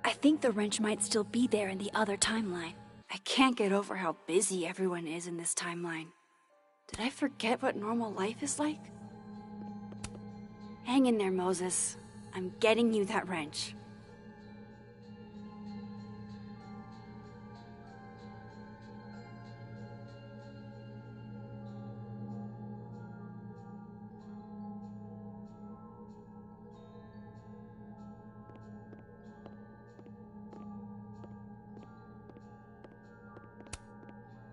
I think the wrench might still be there in the other timeline. I can't get over how busy everyone is in this timeline. Did I forget what normal life is like? Hang in there, Moses. I'm getting you that wrench.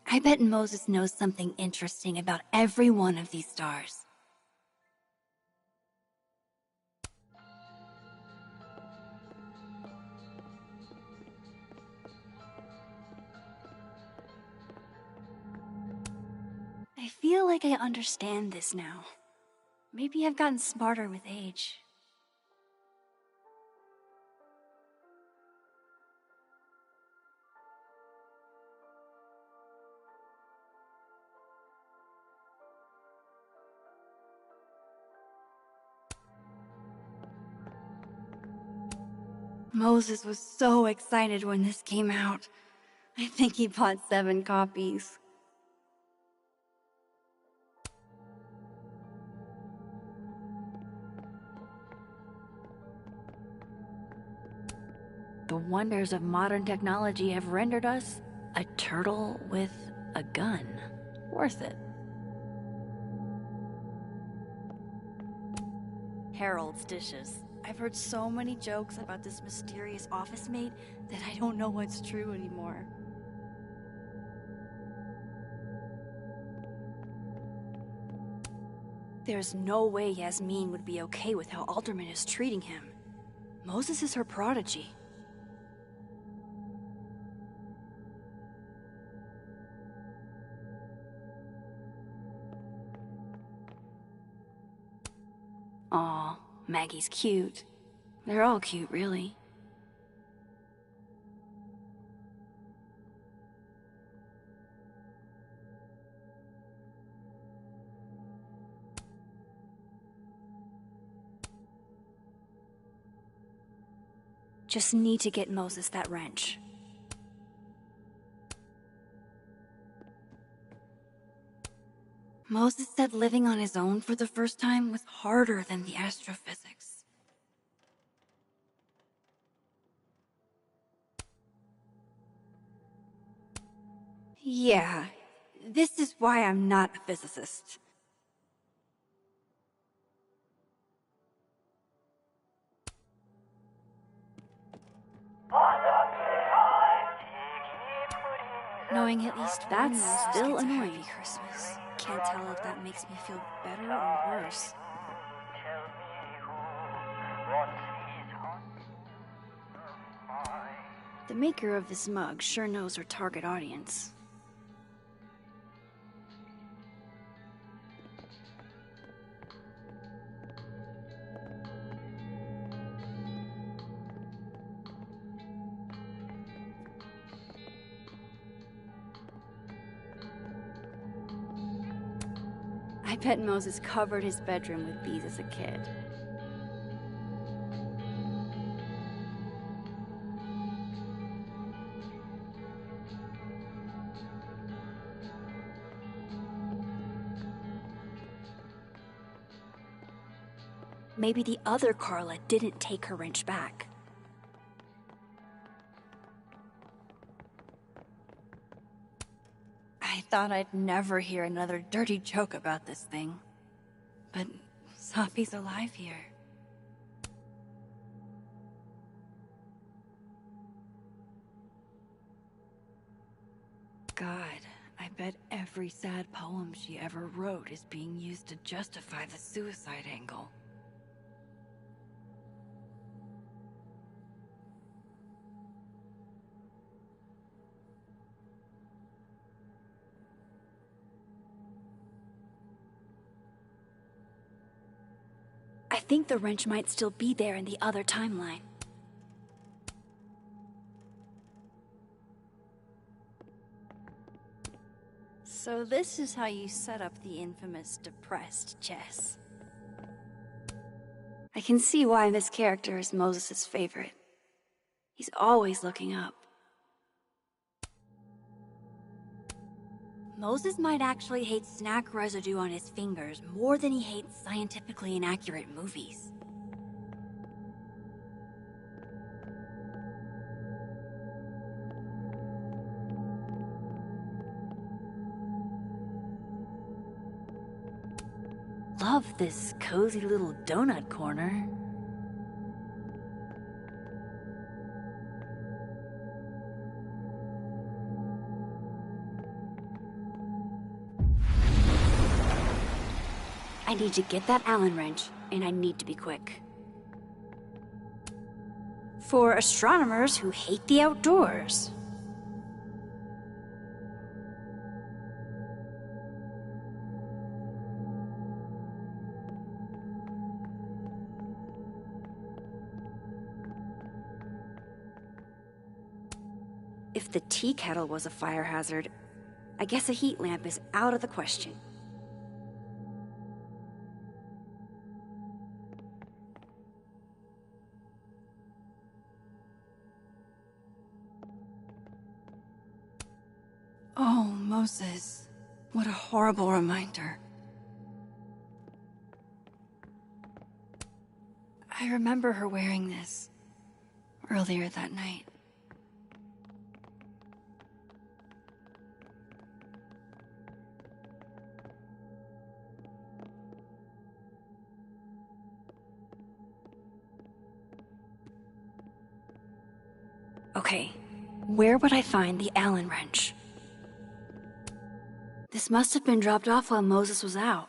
I bet Moses knows something interesting about every one of these stars. I feel like I understand this now. Maybe I've gotten smarter with age. Moses was so excited when this came out. I think he bought 7 copies. The wonders of modern technology have rendered us a turtle with a gun. Worth it. Harold's dishes. I've heard so many jokes about this mysterious office mate that I don't know what's true anymore. There's no way Yasmin would be okay with how Alderman is treating him. Moses is her prodigy. Aw, Maggie's cute. They're all cute, really. Just need to get Moses that wrench. Moses said living on his own for the first time was harder than the astrophysics. Yeah, this is why I'm not a physicist. Knowing at least that's still annoying. Christmas. Can't tell if that makes me feel better or worse. The maker of this mug sure knows her target audience. I bet Moses covered his bedroom with these as a kid. Maybe the other Carla didn't take her wrench back. I thought I'd never hear another dirty joke about this thing. But Sophie's alive here. God, I bet every sad poem she ever wrote is being used to justify the suicide angle. I think the wrench might still be there in the other timeline. So this is how you set up the infamous depressed Jess. I can see why this character is Moses' favorite. He's always looking up. Moses might actually hate snack residue on his fingers more than he hates scientifically inaccurate movies. Love this cozy little donut corner. I need to get that Allen wrench, and I need to be quick. For astronomers who hate the outdoors. If the tea kettle was a fire hazard, I guess a heat lamp is out of the question. Oh, Moses. What a horrible reminder. I remember her wearing this earlier that night. Okay, where would I find the Allen wrench? This must have been dropped off while Moses was out.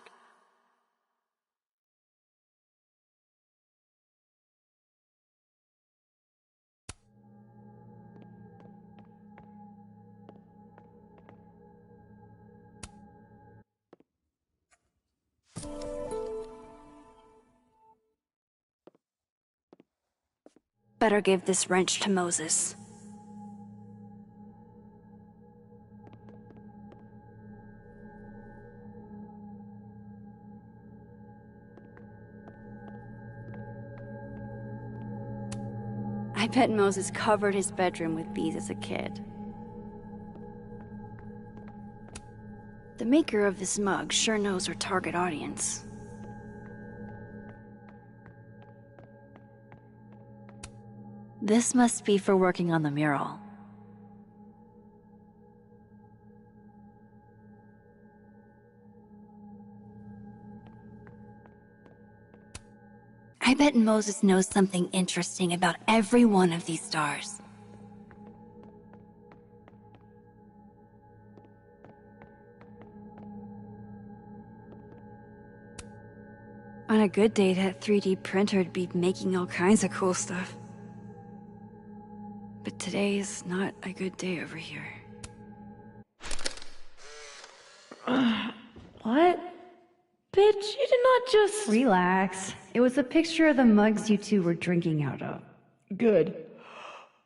Better give this wrench to Moses. I bet Moses covered his bedroom with these as a kid. The maker of this mug sure knows her target audience. This must be for working on the mural. I bet Moses knows something interesting about every one of these stars. On a good day, that 3D printer'd be making all kinds of cool stuff. But today is not a good day over here. What? Bitch, you did not just... Relax. It was a picture of the mugs you two were drinking out of. Good.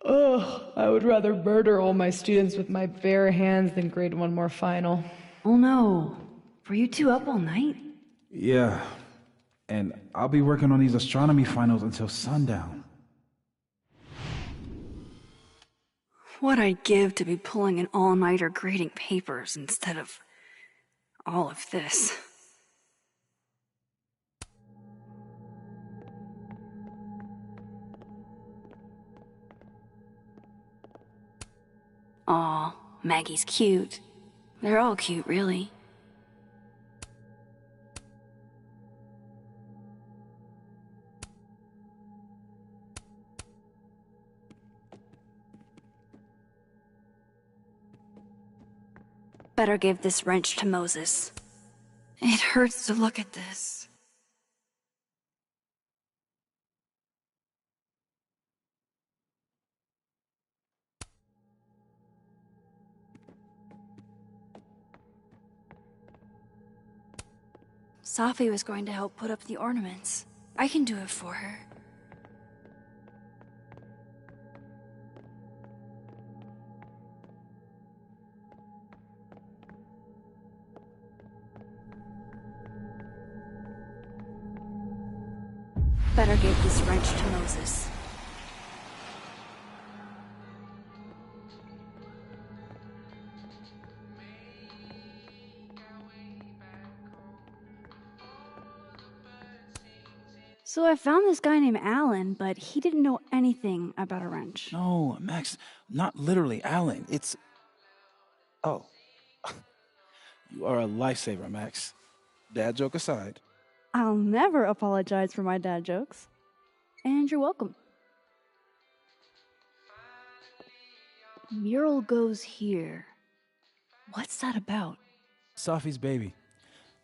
Ugh, I would rather murder all my students with my bare hands than grade one more final. Oh no. Were you two up all night? Yeah. And I'll be working on these astronomy finals until sundown. What I'd give to be pulling an all-nighter grading papers instead of all of this. Aw, Maggie's cute. They're all cute, really. Better give this wrench to Moses. It hurts to look at this. Safi was going to help put up the ornaments. I can do it for her. Better give this wrench to Moses. So I found this guy named Alan, but he didn't know anything about a wrench. No, Max, not literally Alan. It's... Oh. You are a lifesaver, Max. Dad joke aside. I'll never apologize for my dad jokes. And you're welcome. Mural goes here. What's that about? Sophie's baby.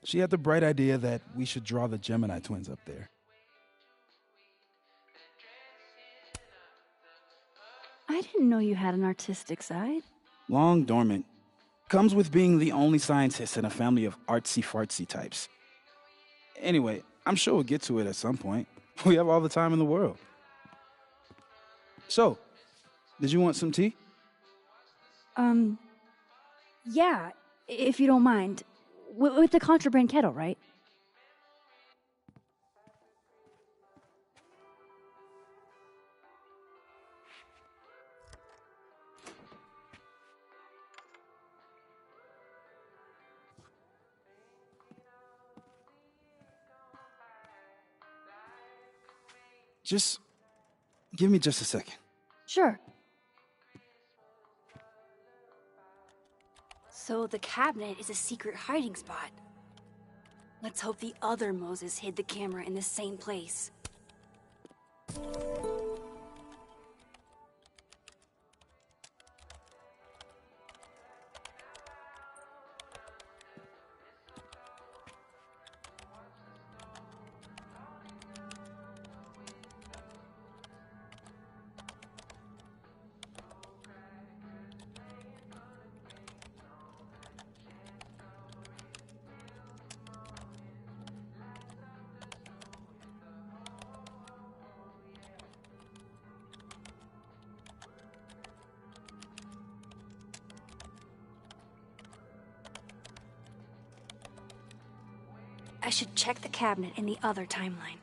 She had the bright idea that we should draw the Gemini twins up there. I didn't know you had an artistic side. Long dormant. Comes with being the only scientist in a family of artsy-fartsy types. Anyway, I'm sure we'll get to it at some point. We have all the time in the world. So, did you want some tea? Yeah, if you don't mind. With the contraband kettle, right? Just give me just a second. Sure. So the cabinet is a secret hiding spot. Let's hope the other Moses hid the camera in the same place. I should check the cabinet in the other timeline.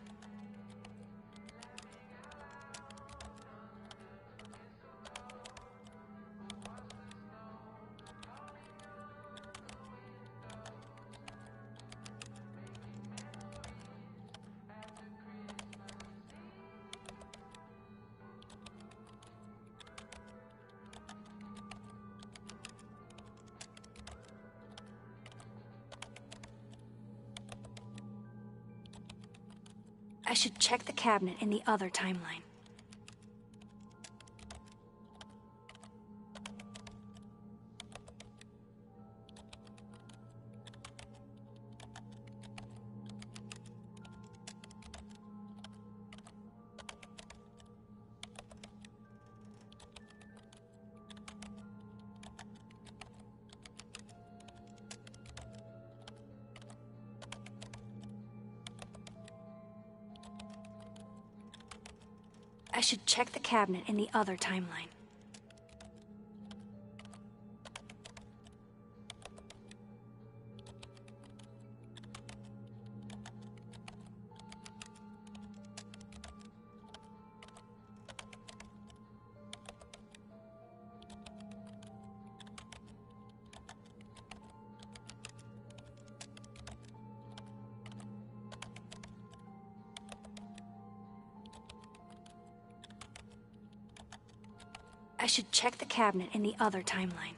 I should check the cabinet in the other timeline. I should check the cabinet in the other timeline. I should check the cabinet in the other timeline.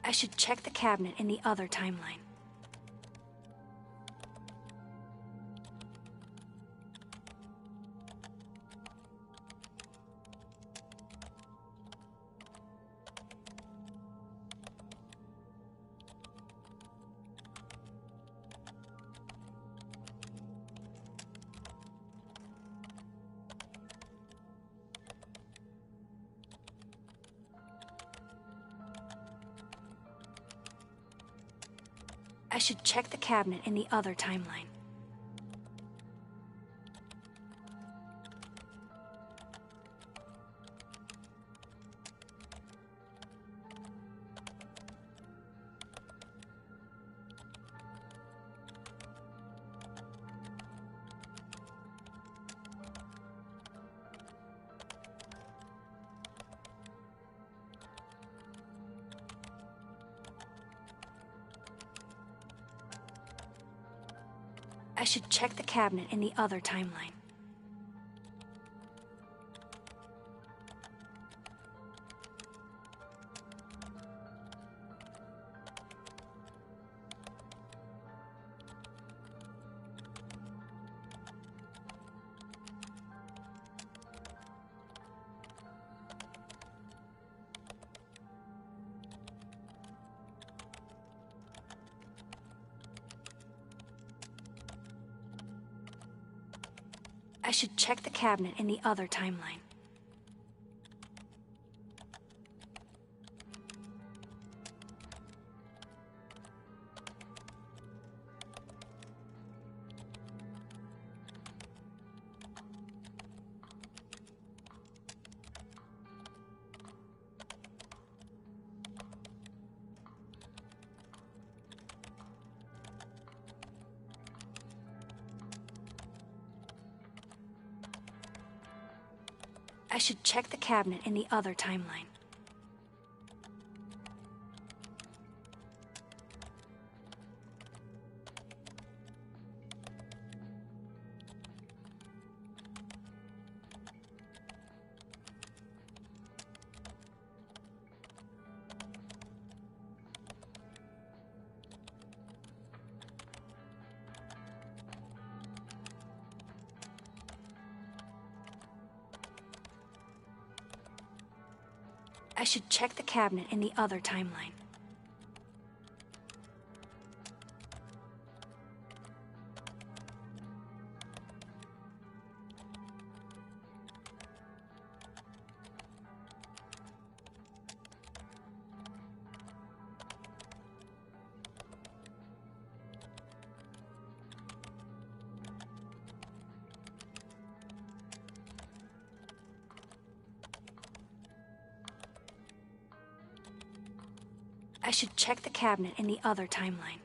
I should check the cabinet in the other timeline. I should check the cabinet in the other timeline. I should check the cabinet in the other timeline. I should check the cabinet in the other timeline. I should check the cabinet in the other timeline. I should check the cabinet in the other timeline. I should check the cabinet in the other timeline.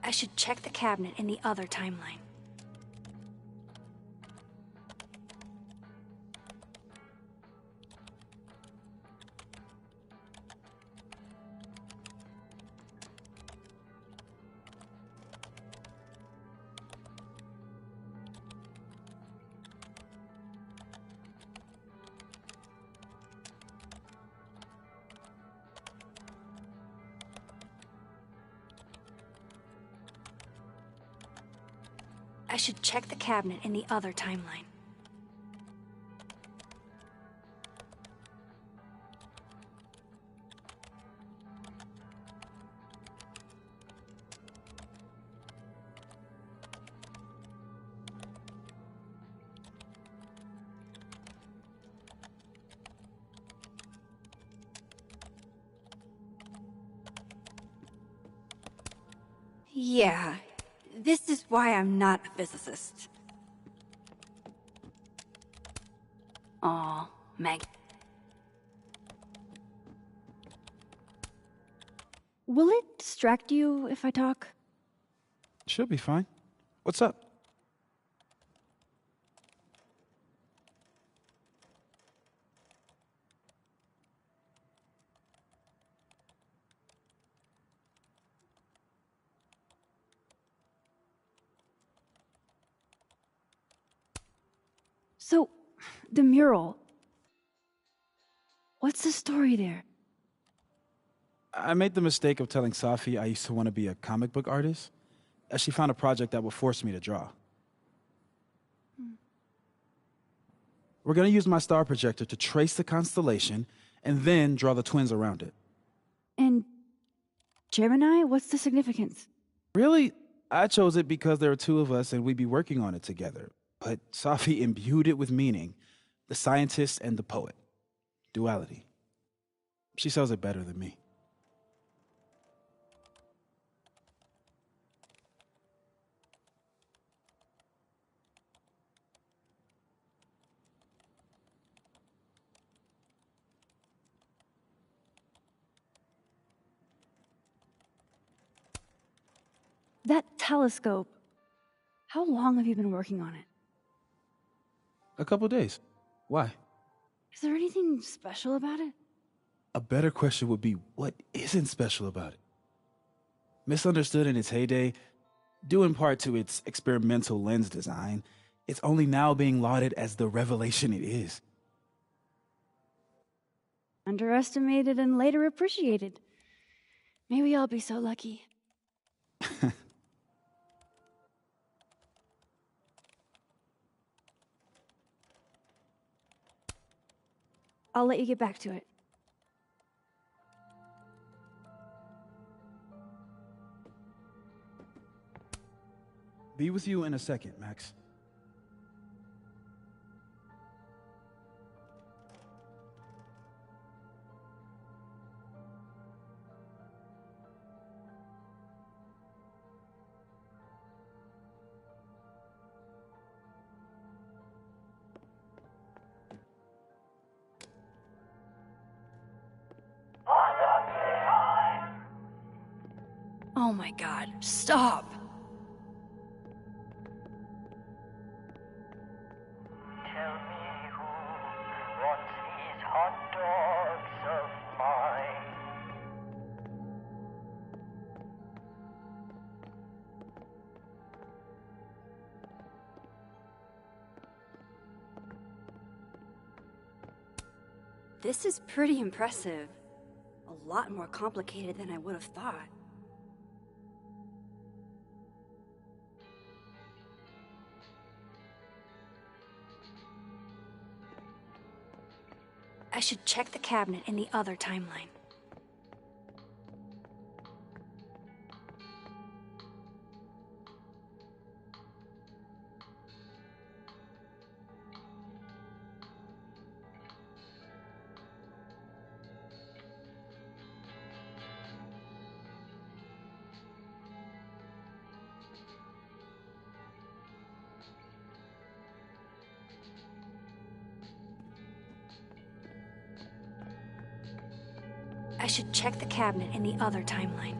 I should check the cabinet in the other timeline. I should check the cabinet in the other timeline. Yeah, this is why I'm not a physicist. Aw, Meg. Will it distract you if I talk? She'll be fine. What's up? So, the mural. What's the story there? I made the mistake of telling Safi I used to want to be a comic book artist, as she found a project that would force me to draw. We're going to use my star projector to trace the constellation and then draw the twins around it. And Gemini? What's the significance? Really, I chose it because there are two of us and we'd be working on it together. But Safi imbued it with meaning, the scientist and the poet. Duality. She sells it better than me. telescope. How long have you been working on it? A couple days. Why? Is there anything special about it? A better question would be, what isn't special about it? Misunderstood in its heyday, due in part to its experimental lens design, it's only now being lauded as the revelation it is. Underestimated and later appreciated. Maybe I'll be so lucky. I'll let you get back to it. Be with you in a second, Max. Oh my god, stop! Tell me who wants these hot dogs of mine. This is pretty impressive. A lot more complicated than I would have thought. I should check the cabinet in the other timeline. I should check the cabinet in the other timeline.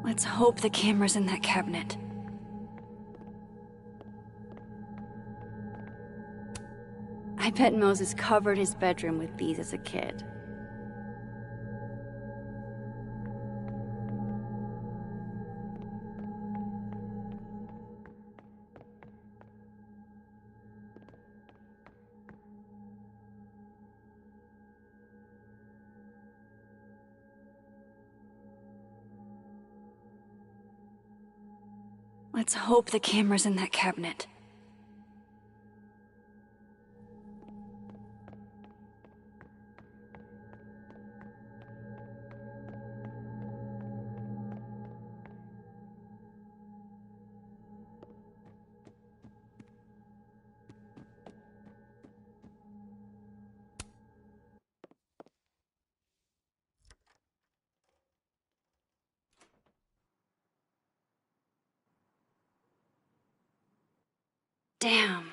Let's hope the camera's in that cabinet. I bet Moses covered his bedroom with these as a kid. Let's hope the camera's in that cabinet. Damn.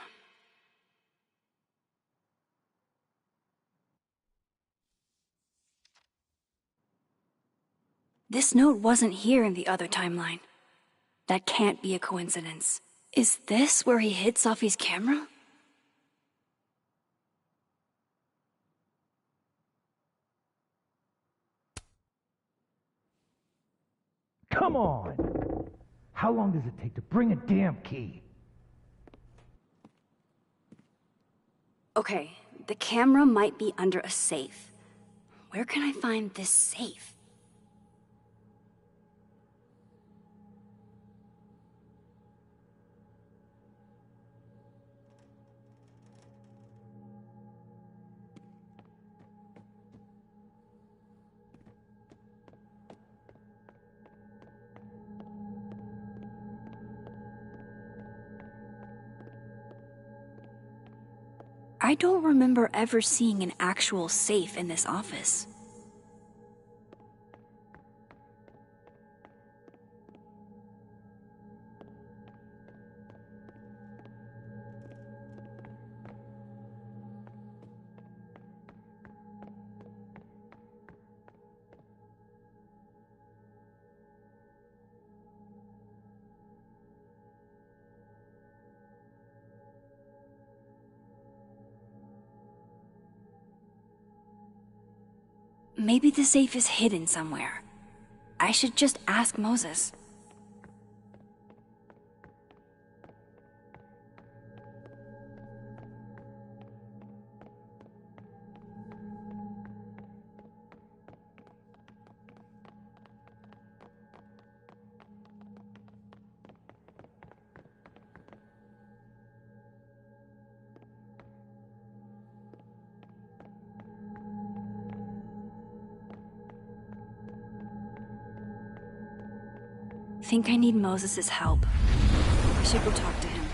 This note wasn't here in the other timeline. That can't be a coincidence. Is this where he hid Safi's camera? Come on! How long does it take to bring a damn key? Okay, the camera might be under a safe. Where can I find this safe? I don't remember ever seeing an actual safe in this office. Maybe the safe is hidden somewhere. I should just ask Moses. Think I need Moses' help. I should go talk to him.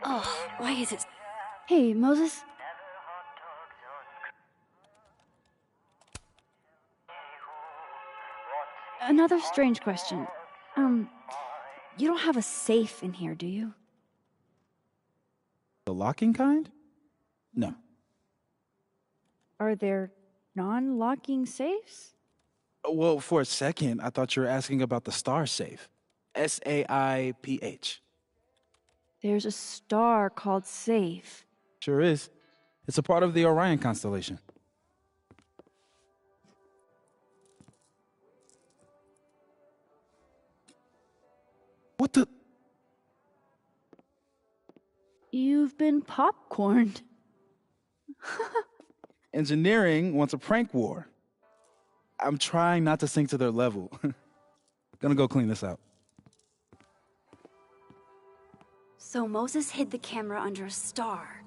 Oh, why is it? Hey, Moses? Another strange question. You don't have a safe in here, do you? The locking kind? No. Are there non-locking safes? Well, for a second, I thought you were asking about the star safe. SAIPH. There's a star called Safe. Sure is. It's a part of the Orion constellation. What the? You've been popcorned. Engineering wants a prank war. I'm trying not to sink to their level. Gonna go clean this out. So Moses hid the camera under a star.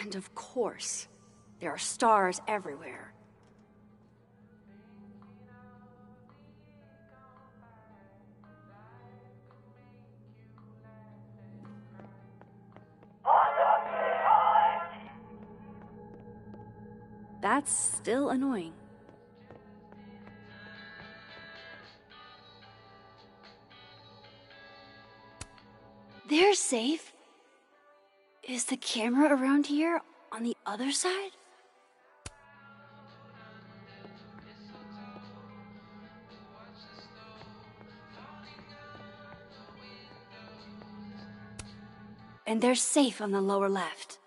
And of course, there are stars everywhere. That's still annoying. They're safe. Is the camera around here on the other side? And they're safe on the lower left.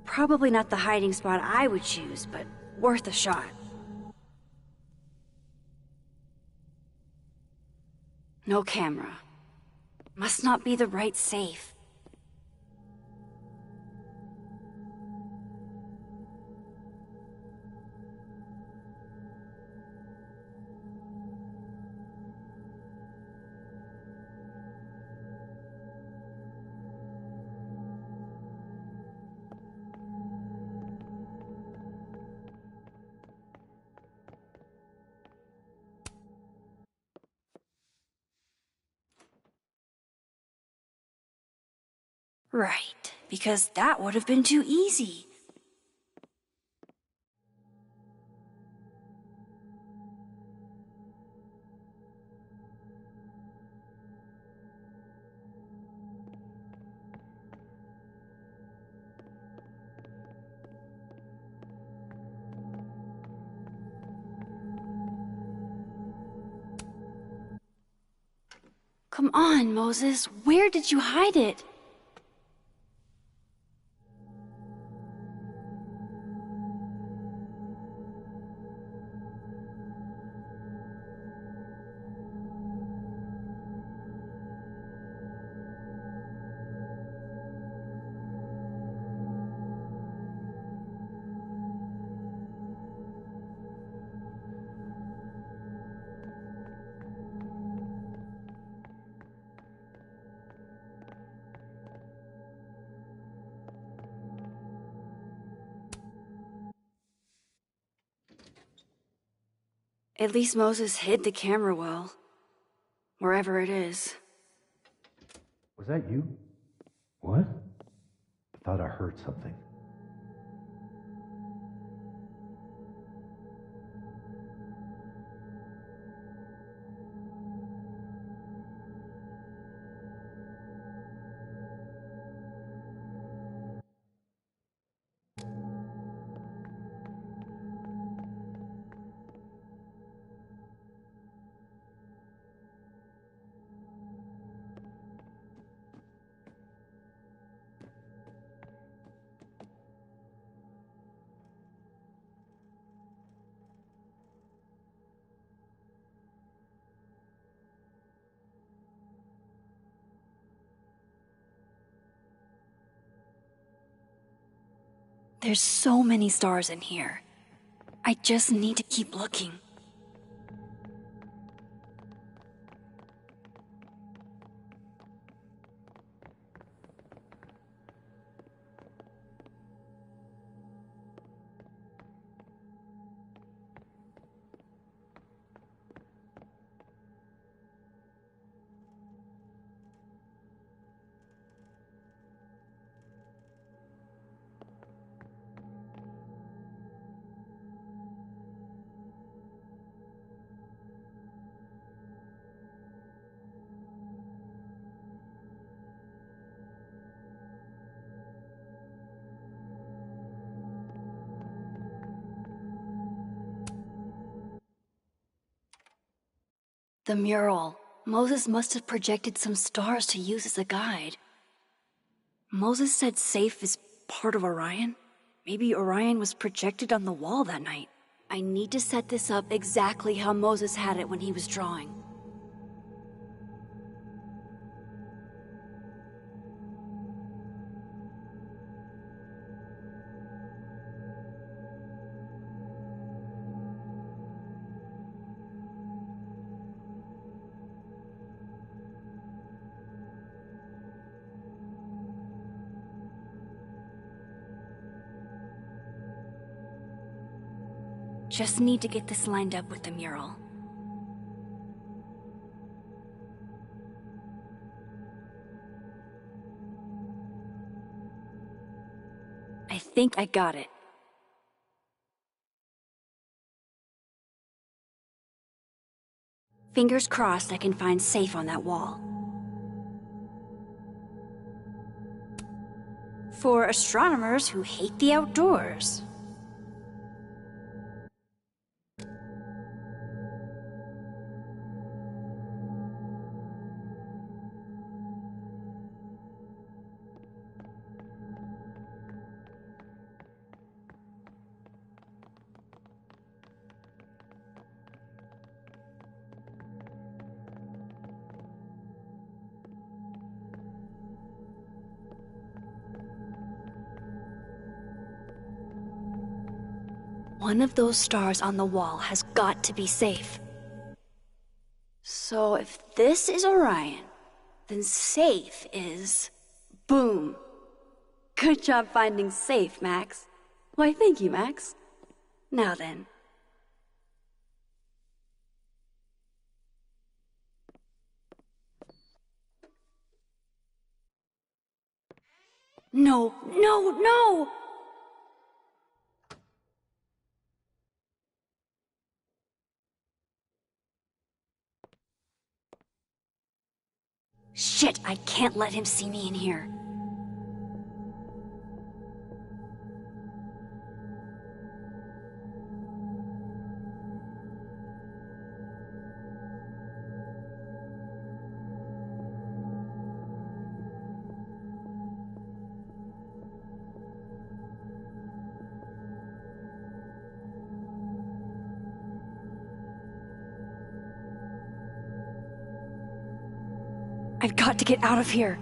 Probably not the hiding spot I would choose, but worth a shot. No camera. Must not be the right safe. Right, because that would have been too easy. Come on, Moses, where did you hide it? At least Moses hid the camera well. Wherever it is. Was that you? What? I thought I heard something. There's so many stars in here. I just need to keep looking. The mural. Moses must have projected some stars to use as a guide. Moses said Safe is part of Orion? Maybe Orion was projected on the wall that night. I need to set this up exactly how Moses had it when he was drawing. Just need to get this lined up with the mural. I think I got it. Fingers crossed I can find Safe on that wall. For astronomers who hate the outdoors. One of those stars on the wall has got to be Safe. So if this is Orion, then Safe is... Boom! Good job finding Safe, Max. Why, thank you, Max. Now then. No, no, no! Shit, I can't let him see me in here. I've got to get out of here.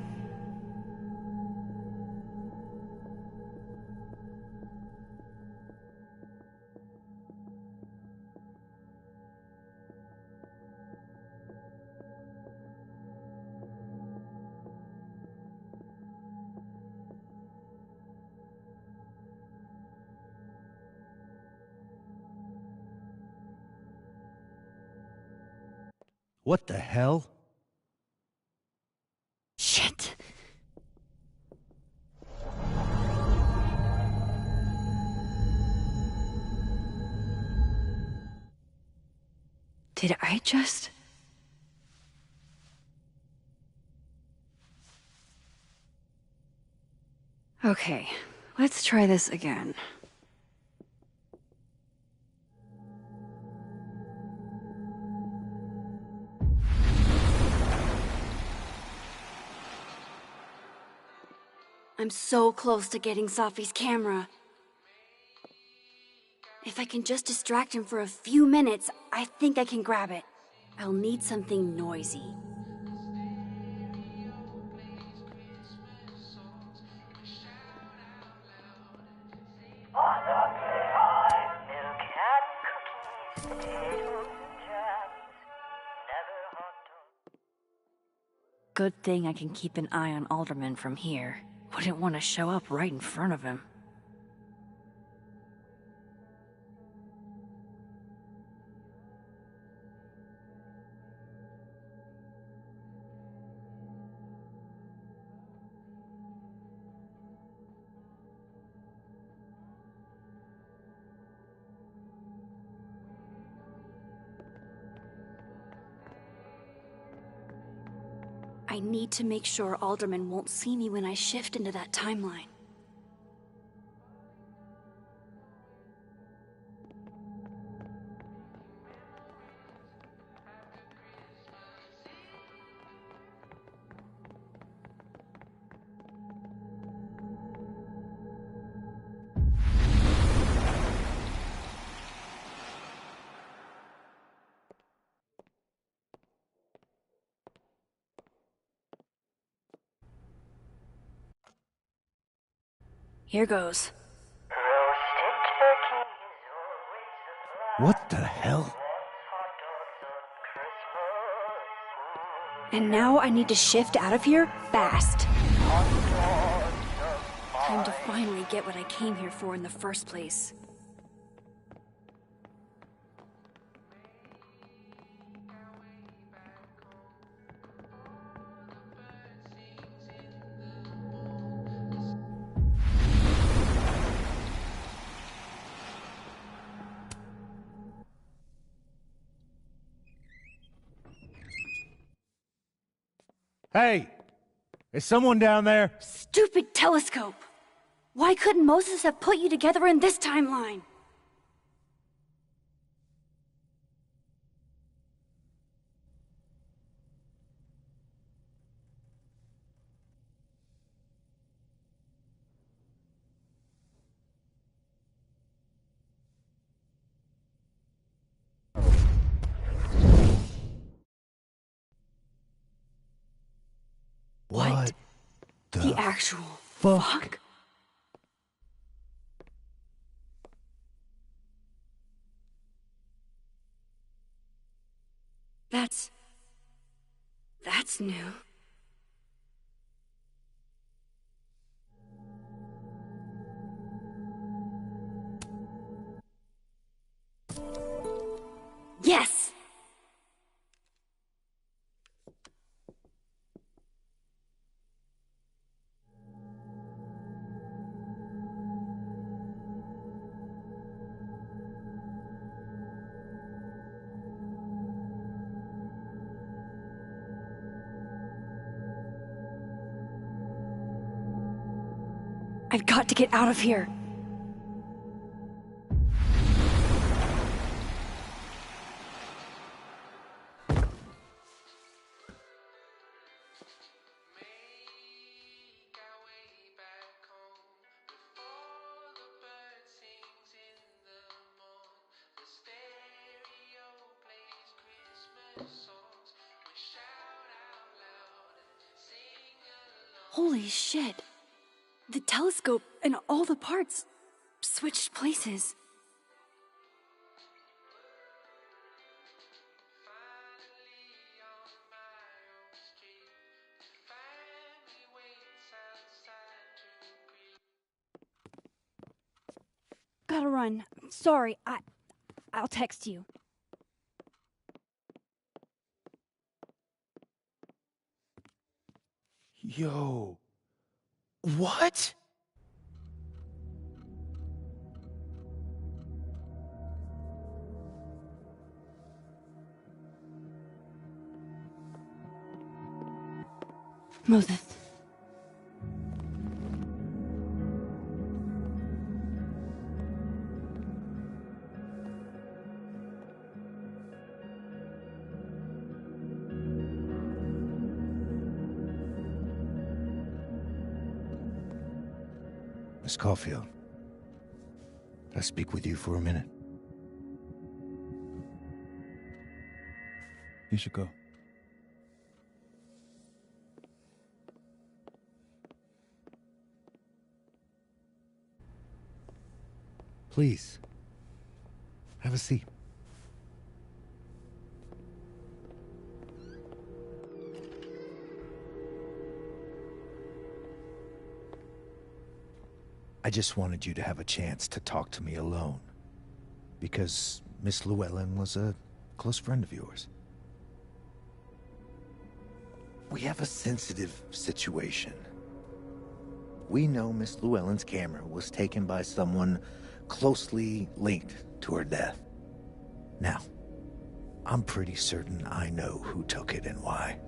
What the hell? Shit. Did I just... Okay, let's try this again. I'm so close to getting Safi's camera. If I can just distract him for a few minutes, I think I can grab it. I'll need something noisy. Milk and cookies, potatoes and jams, never hot dog. Good thing I can keep an eye on Alderman from here. Wouldn't want to show up right in front of him. I need to make sure Alderman won't see me when I shift into that timeline. Here goes. Roasted turkey is always the plan. What the hell? Hot dogs on Christmas. And now I need to shift out of here fast. Hot dogs of Time to finally get what I came here for in the first place. Hey! Is someone down there? Stupid telescope! Why couldn't Moses have put you together in this timeline? What? The actual fuck? That's new. Yes! I've got to get out of here. Holy shit. The telescope and all the parts switched places. Gotta run. Sorry, I'll text you. Yo. What? Moses. Miss Caulfield, can I speak with you for a minute? You should go. Please, have a seat. I just wanted you to have a chance to talk to me alone, because Miss Llewellyn was a close friend of yours. We have a sensitive situation. We know Miss Llewellyn's camera was taken by someone closely linked to her death. Now, I'm pretty certain I know who took it and why.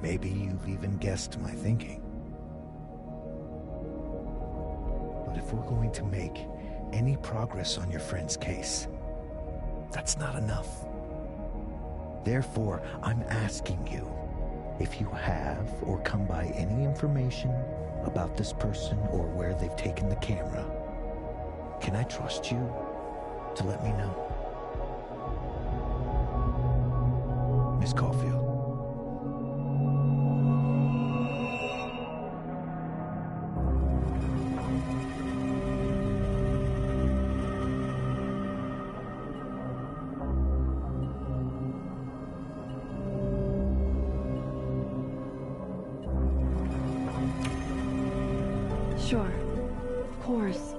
Maybe you've even guessed my thinking. But if we're going to make any progress on your friend's case, that's not enough. Therefore, I'm asking you, if you have or come by any information about this person or where they've taken the camera, can I trust you to let me know? Miss Caulfield. Sure. Of course.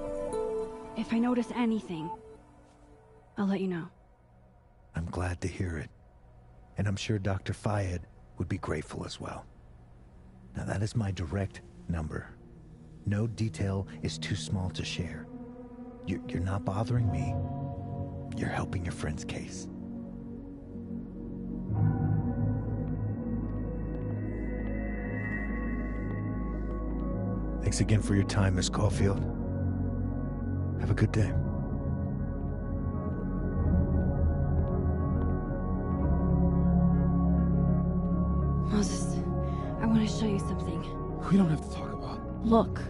If I notice anything, I'll let you know. I'm glad to hear it. And I'm sure Dr. Fayed would be grateful as well. Now that is my direct number. No detail is too small to share. You're not bothering me. You're helping your friend's case. Thanks again for your time, Miss Caulfield. Have a good day. Moses, I want to show you something. We don't have to talk about. Look.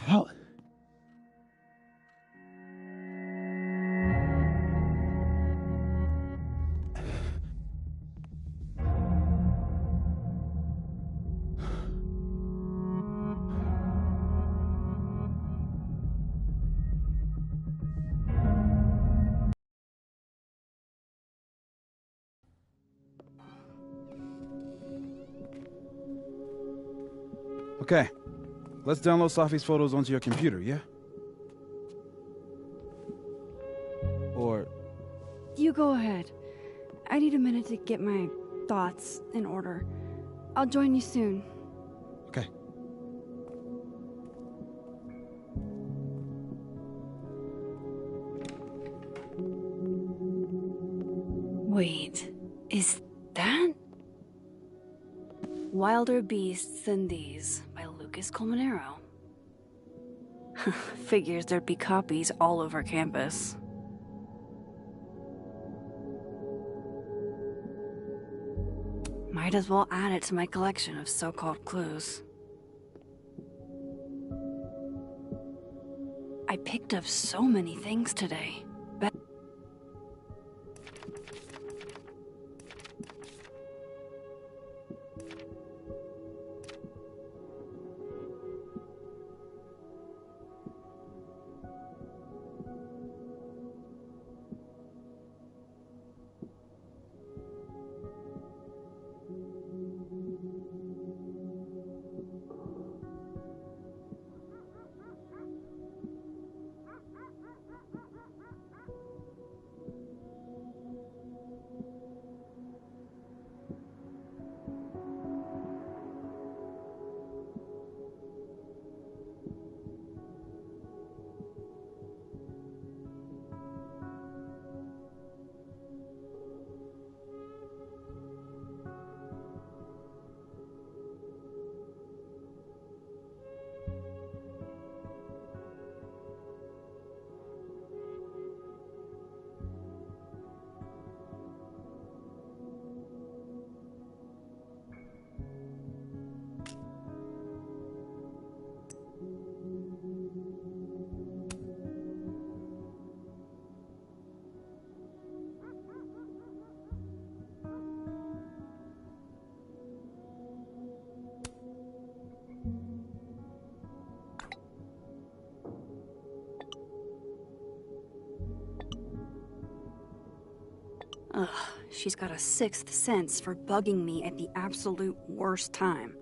How? Okay, let's download Safi's photos onto your computer, yeah? Or... You go ahead. I need a minute to get my thoughts in order. I'll join you soon. Okay. Wait, is that... Wilder Beasts Than These by Lucas Colmenero. Figures there'd be copies all over campus. Might as well add it to my collection of so-called clues. I picked up so many things today. Ugh, she's got a sixth sense for bugging me at the absolute worst time.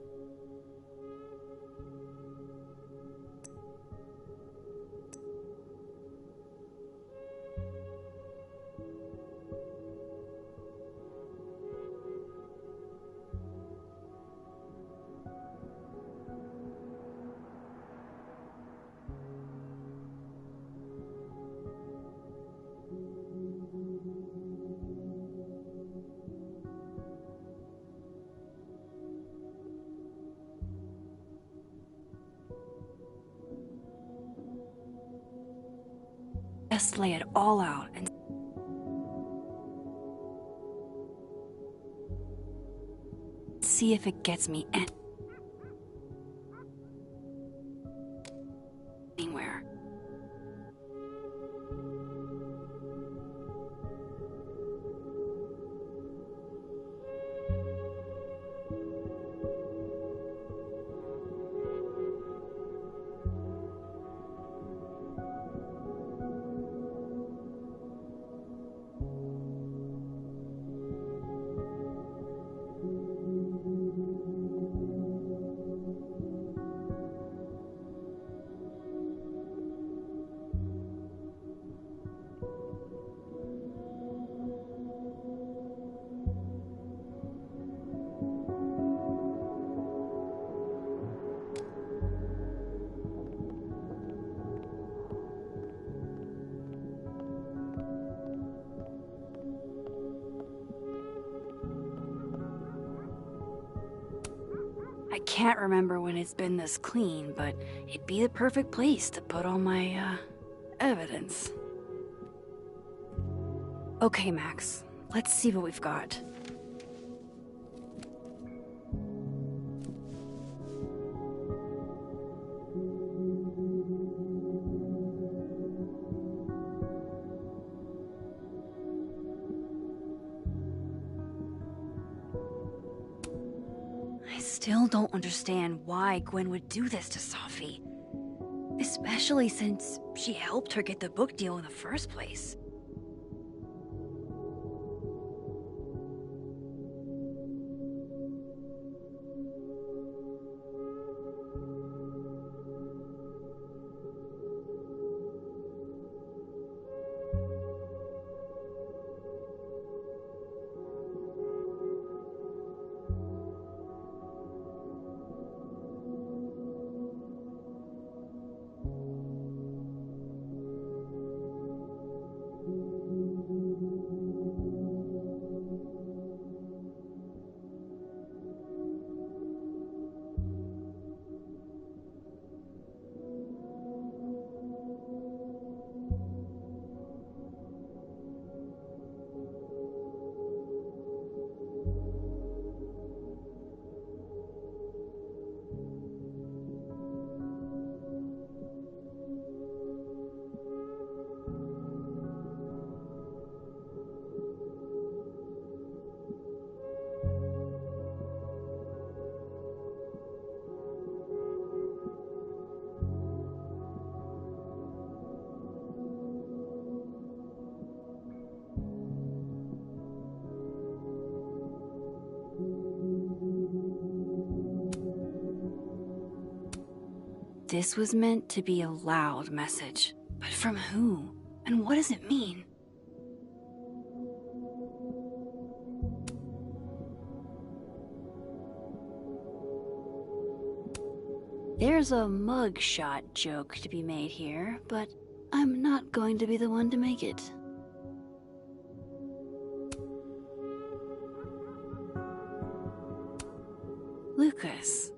Just lay it all out and see if it gets me anywhere. I can't remember when it's been this clean, but it'd be the perfect place to put all my, evidence. Okay, Max, let's see what we've got. I still don't understand why Gwen would do this to Sophie. Especially since she helped her get the book deal in the first place. This was meant to be a loud message, but from who? And what does it mean? There's a mugshot joke to be made here, but I'm not going to be the one to make it. Lucas.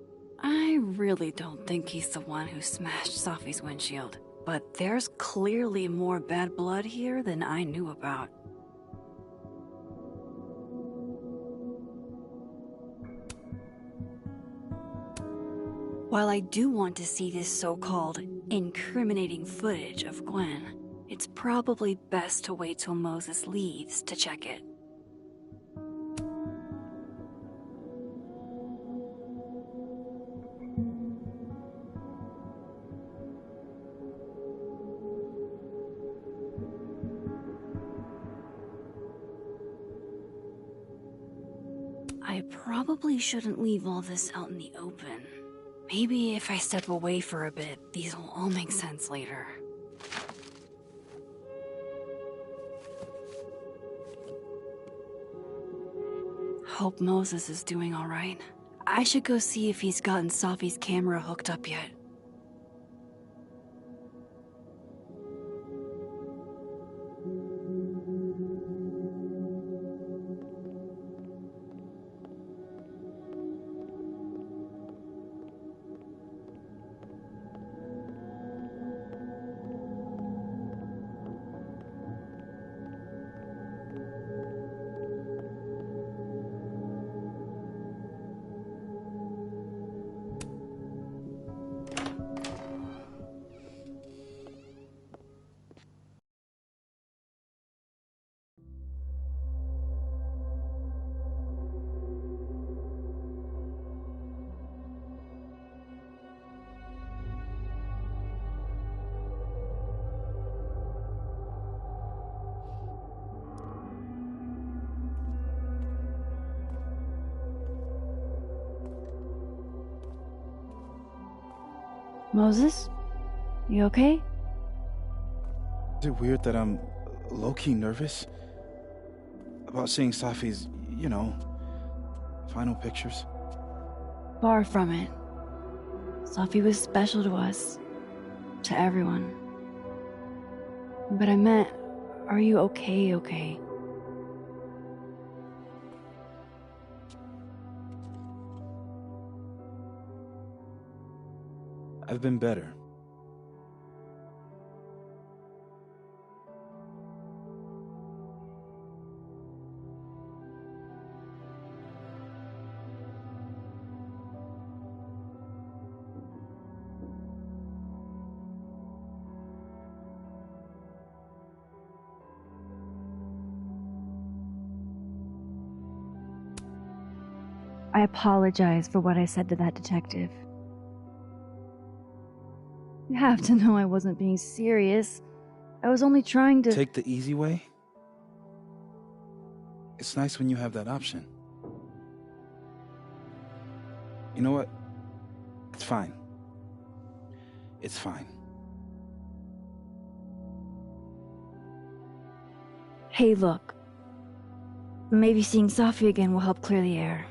I really don't think he's the one who smashed Sophie's windshield, but there's clearly more bad blood here than I knew about. While I do want to see this so-called incriminating footage of Gwen, it's probably best to wait till Moses leaves to check it. probably shouldn't leave all this out in the open. Maybe if I step away for a bit, these will all make sense later. Hope Moses is doing all right. I should go see if he's gotten Safi's camera hooked up yet. Moses? You okay? Is it weird that I'm low-key nervous about seeing Safi's, final pictures? Far from it. Safi was special to us. To everyone. But I meant, are you okay? I've been better. I apologize for what I said to that detective. You have to know I wasn't being serious. I was only trying to... Take the easy way? It's nice when you have that option. You know what? It's fine. It's fine. Hey, look. Maybe seeing Safi again will help clear the air.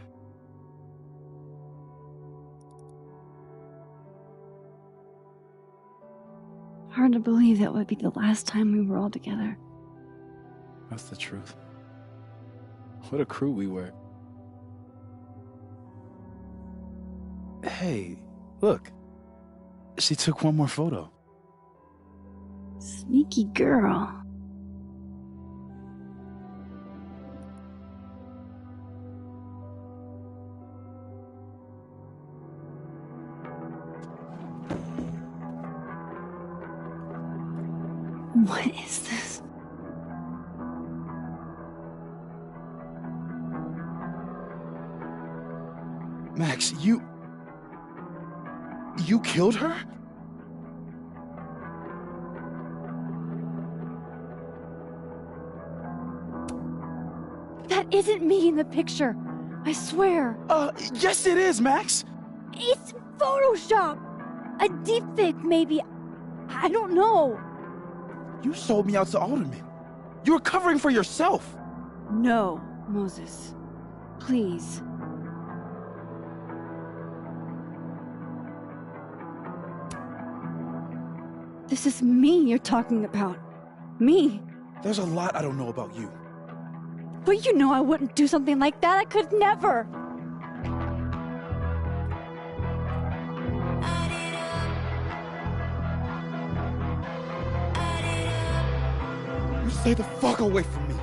Hard to believe that would be the last time we were all together. That's the truth. What a crew we were. Hey, look. She took one more photo. Sneaky girl. What is this? Max, you killed her? That isn't me in the picture. I swear. Yes it is, Max! It's Photoshop. A deepfake, maybe. I don't know. You sold me out to Alderman. You were covering for yourself. No, Moses. Please. This is me you're talking about. Me. There's a lot I don't know about you. But you know I wouldn't do something like that. I could never. You stay the fuck away from me.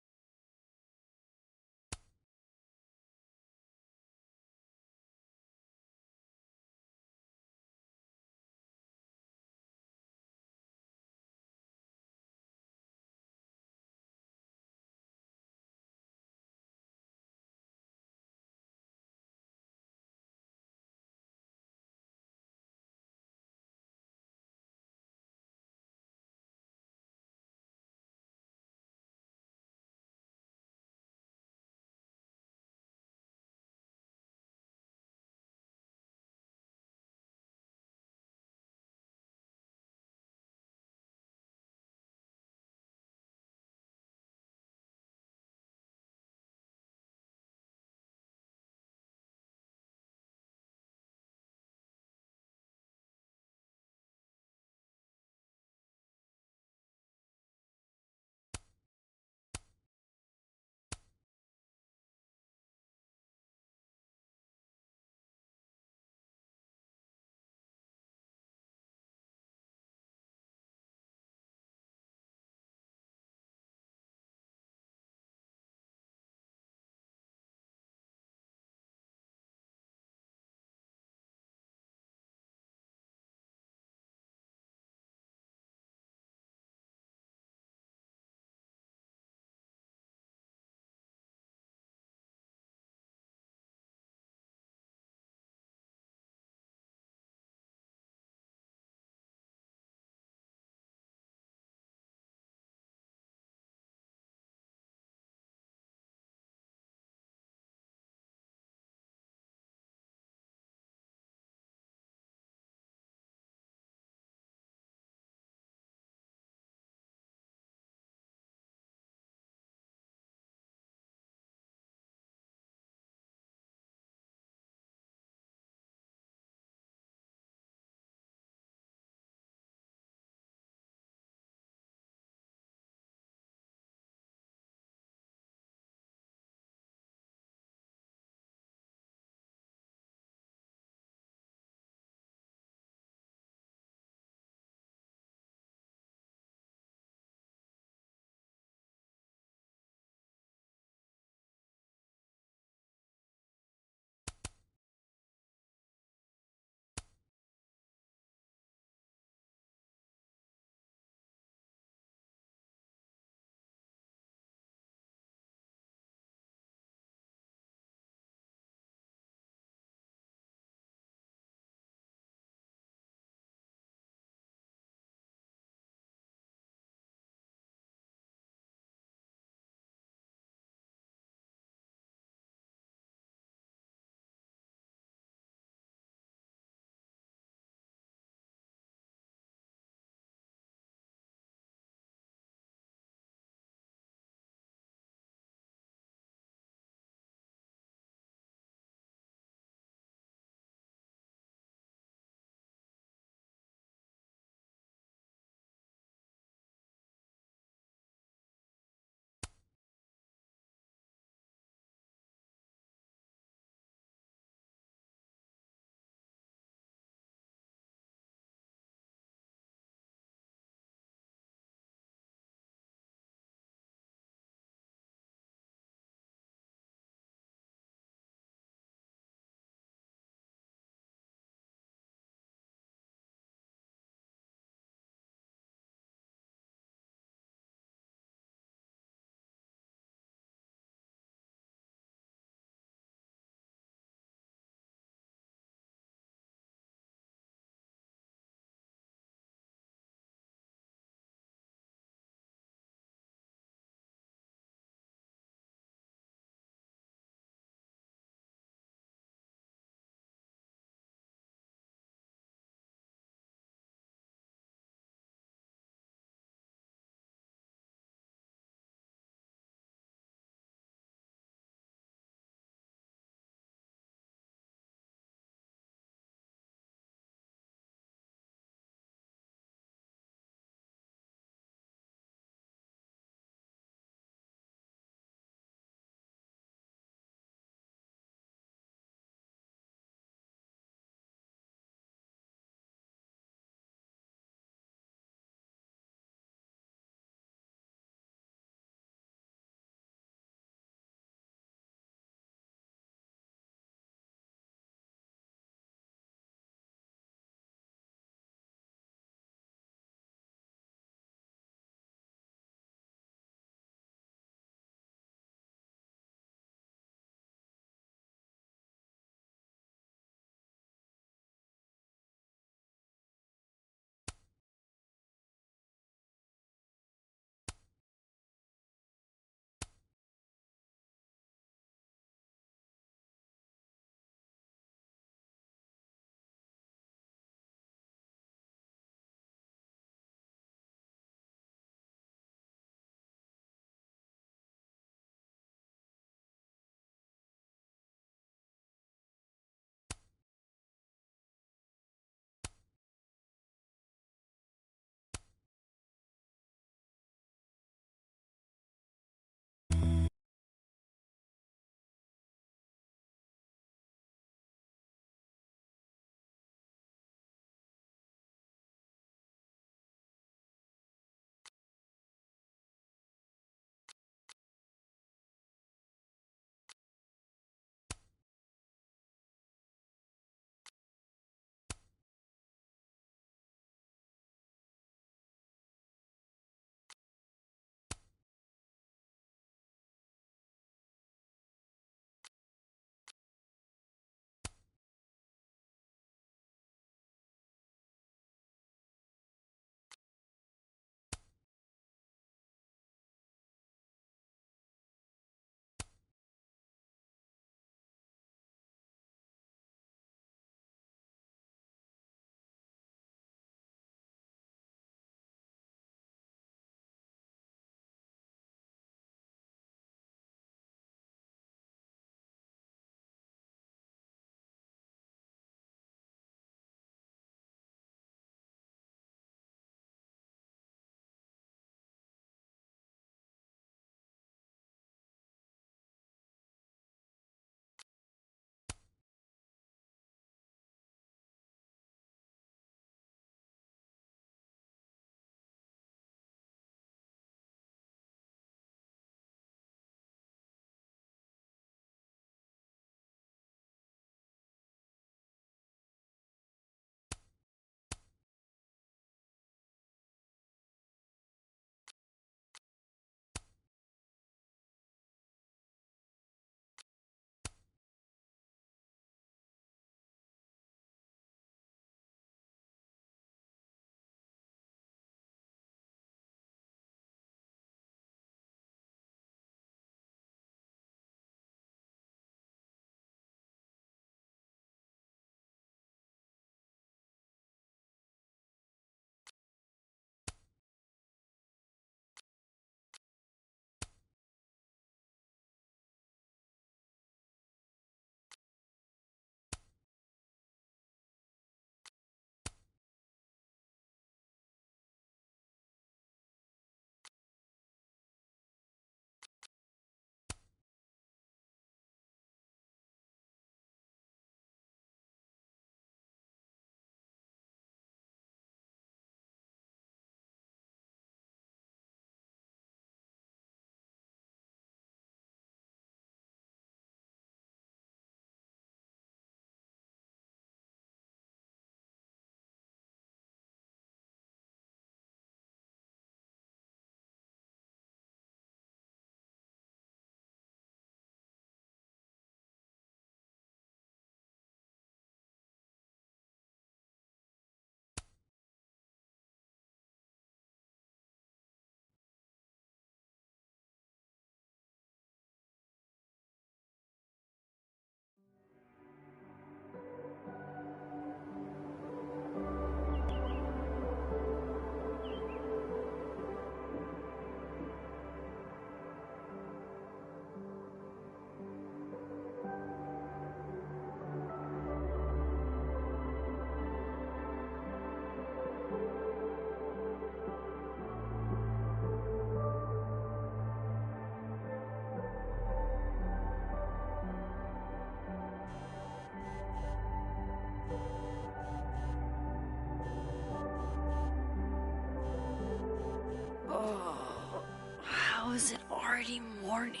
is it already morning?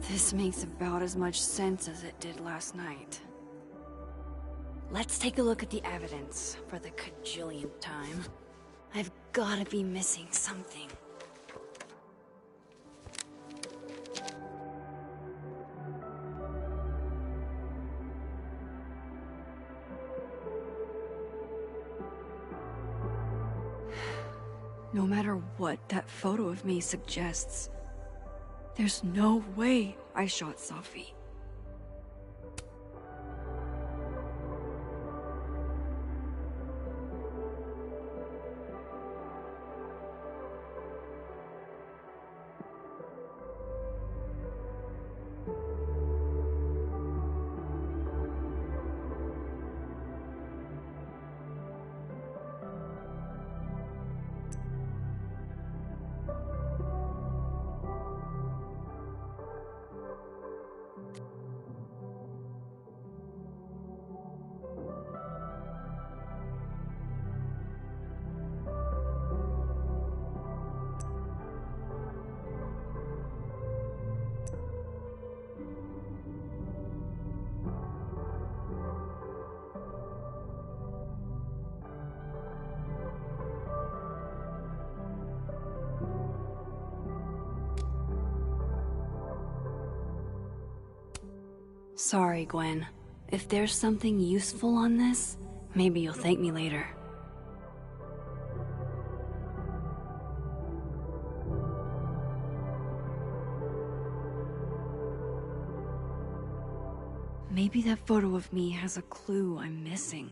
This makes about as much sense as it did last night. Let's take a look at the evidence for the cajillionth time. I've gotta be missing something. No matter what that photo of me suggests, there's no way I shot Safi. Sorry, Gwen. If there's something useful on this, maybe you'll thank me later. Maybe that photo of me has a clue I'm missing.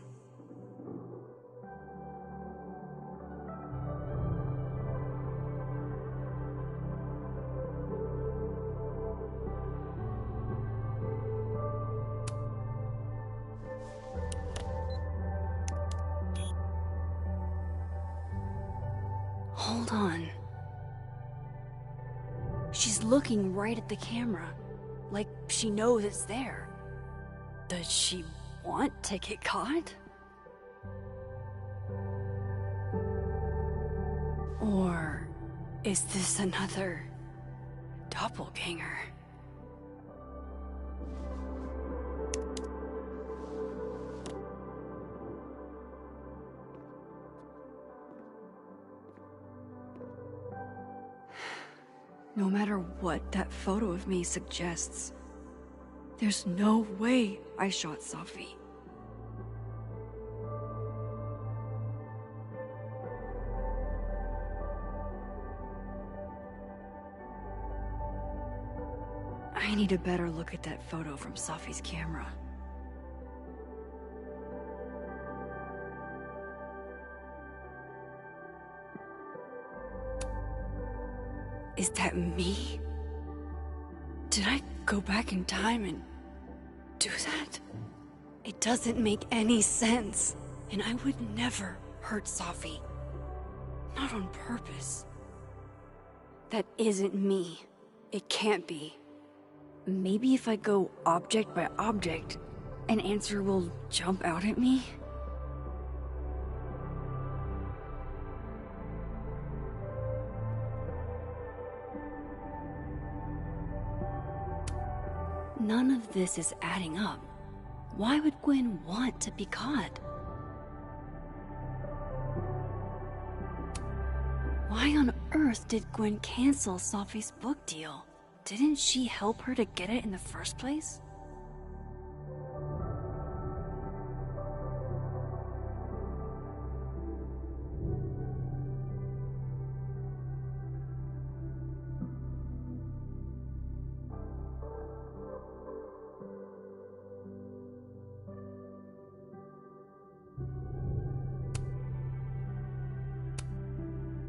Hold on. She's looking right at the camera, like she knows it's there. Does she want to get caught? Or is this another doppelganger? No matter what that photo of me suggests, there's no way I shot Safi. I need a better look at that photo from Safi's camera. Is that me? Did I go back in time and do that? It doesn't make any sense. And I would never hurt Safi. Not on purpose. That isn't me. It can't be. Maybe if I go object by object, an answer will jump out at me? None of this is adding up. Why would Gwen want to be caught? Why on earth did Gwen cancel Safi's book deal? Didn't she help her to get it in the first place?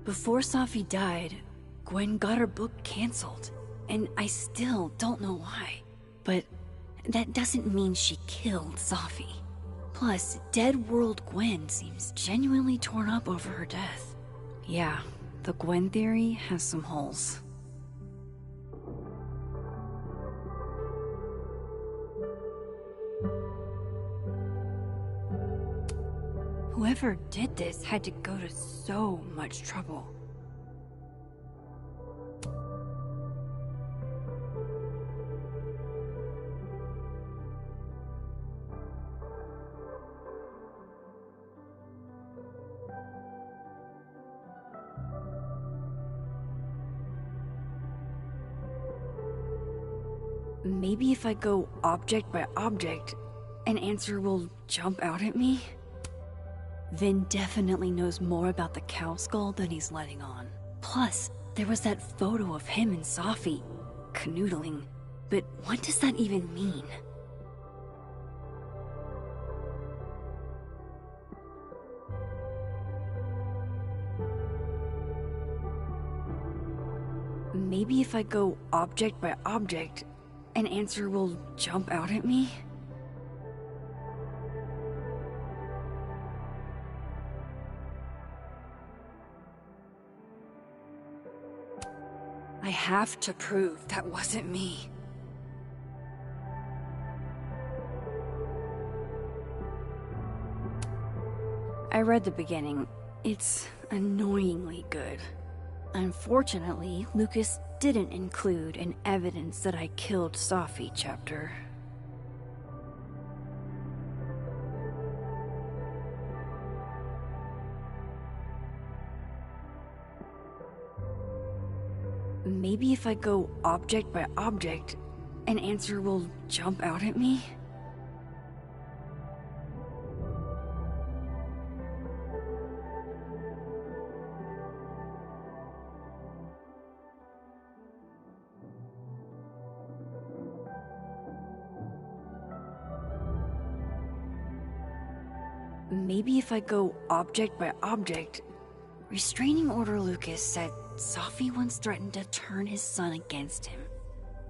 Before Safi died, Gwen got her book canceled, and I still don't know why. But that doesn't mean she killed Safi. Plus, Dead World Gwen seems genuinely torn up over her death. Yeah, the Gwen theory has some holes. Whoever did this had to go to so much trouble. Maybe if I go object by object, an answer will jump out at me? Vin definitely knows more about the cow skull than he's letting on. Plus, there was that photo of him and Safi canoodling. But what does that even mean? Maybe if I go object by object, an answer will jump out at me? I have to prove that wasn't me. I read the beginning. It's annoyingly good. Unfortunately, Lucas didn't include an evidence that I killed Safi chapter. Maybe if I go object by object, an answer will jump out at me? Maybe if I go object by object, Restraining Order Lucas said Safi once threatened to turn his son against him.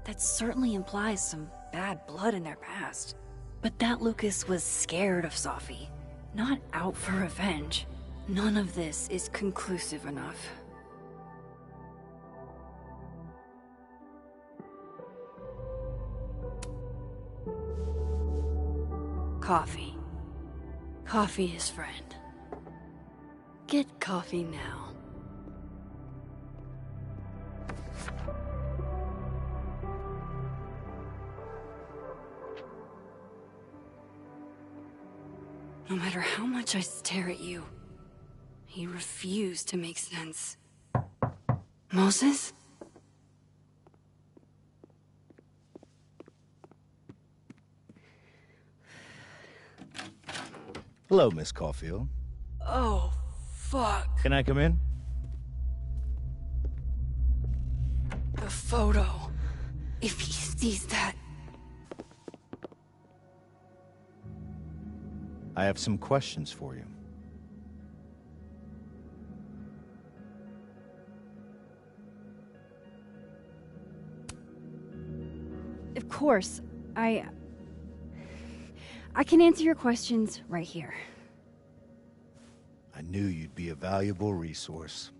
That certainly implies some bad blood in their past. But that Lucas was scared of Safi, not out for revenge. None of this is conclusive enough. Coffee. Coffee is friend. Get coffee now. No matter how much I stare at you, you refuse to make sense. Moses? Hello, Miss Caulfield. Oh, fuck. Can I come in? The photo. If he sees that... I have some questions for you. Of course, I can answer your questions right here. I knew you'd be a valuable resource.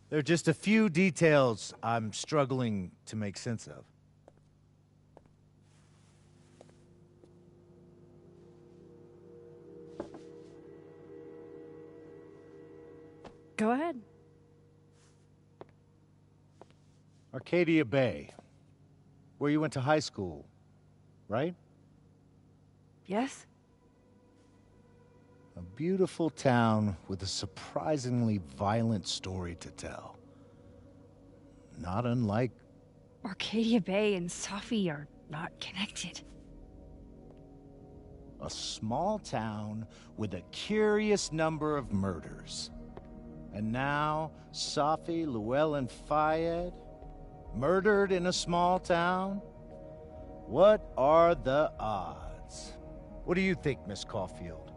There are just a few details I'm struggling to make sense of. Go ahead. Arcadia Bay, where you went to high school, right? Yes? A beautiful town with a surprisingly violent story to tell. Not unlike... Arcadia Bay and Safi are not connected. a small town with a curious number of murders. And now, Safi, Llewellyn Fayed, murdered in a small town? What are the odds? What do you think, Miss Caulfield?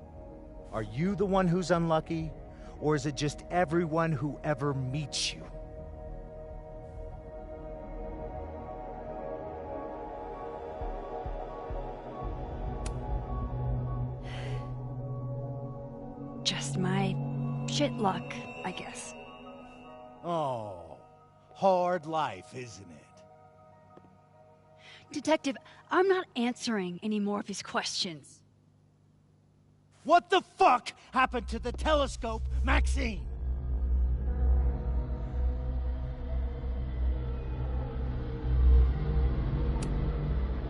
Are you the one who's unlucky, or is it just everyone who ever meets you? Just my shit luck, I guess. Oh, hard life, isn't it? Detective, I'm not answering any more of his questions. What the fuck happened to the telescope, Maxine?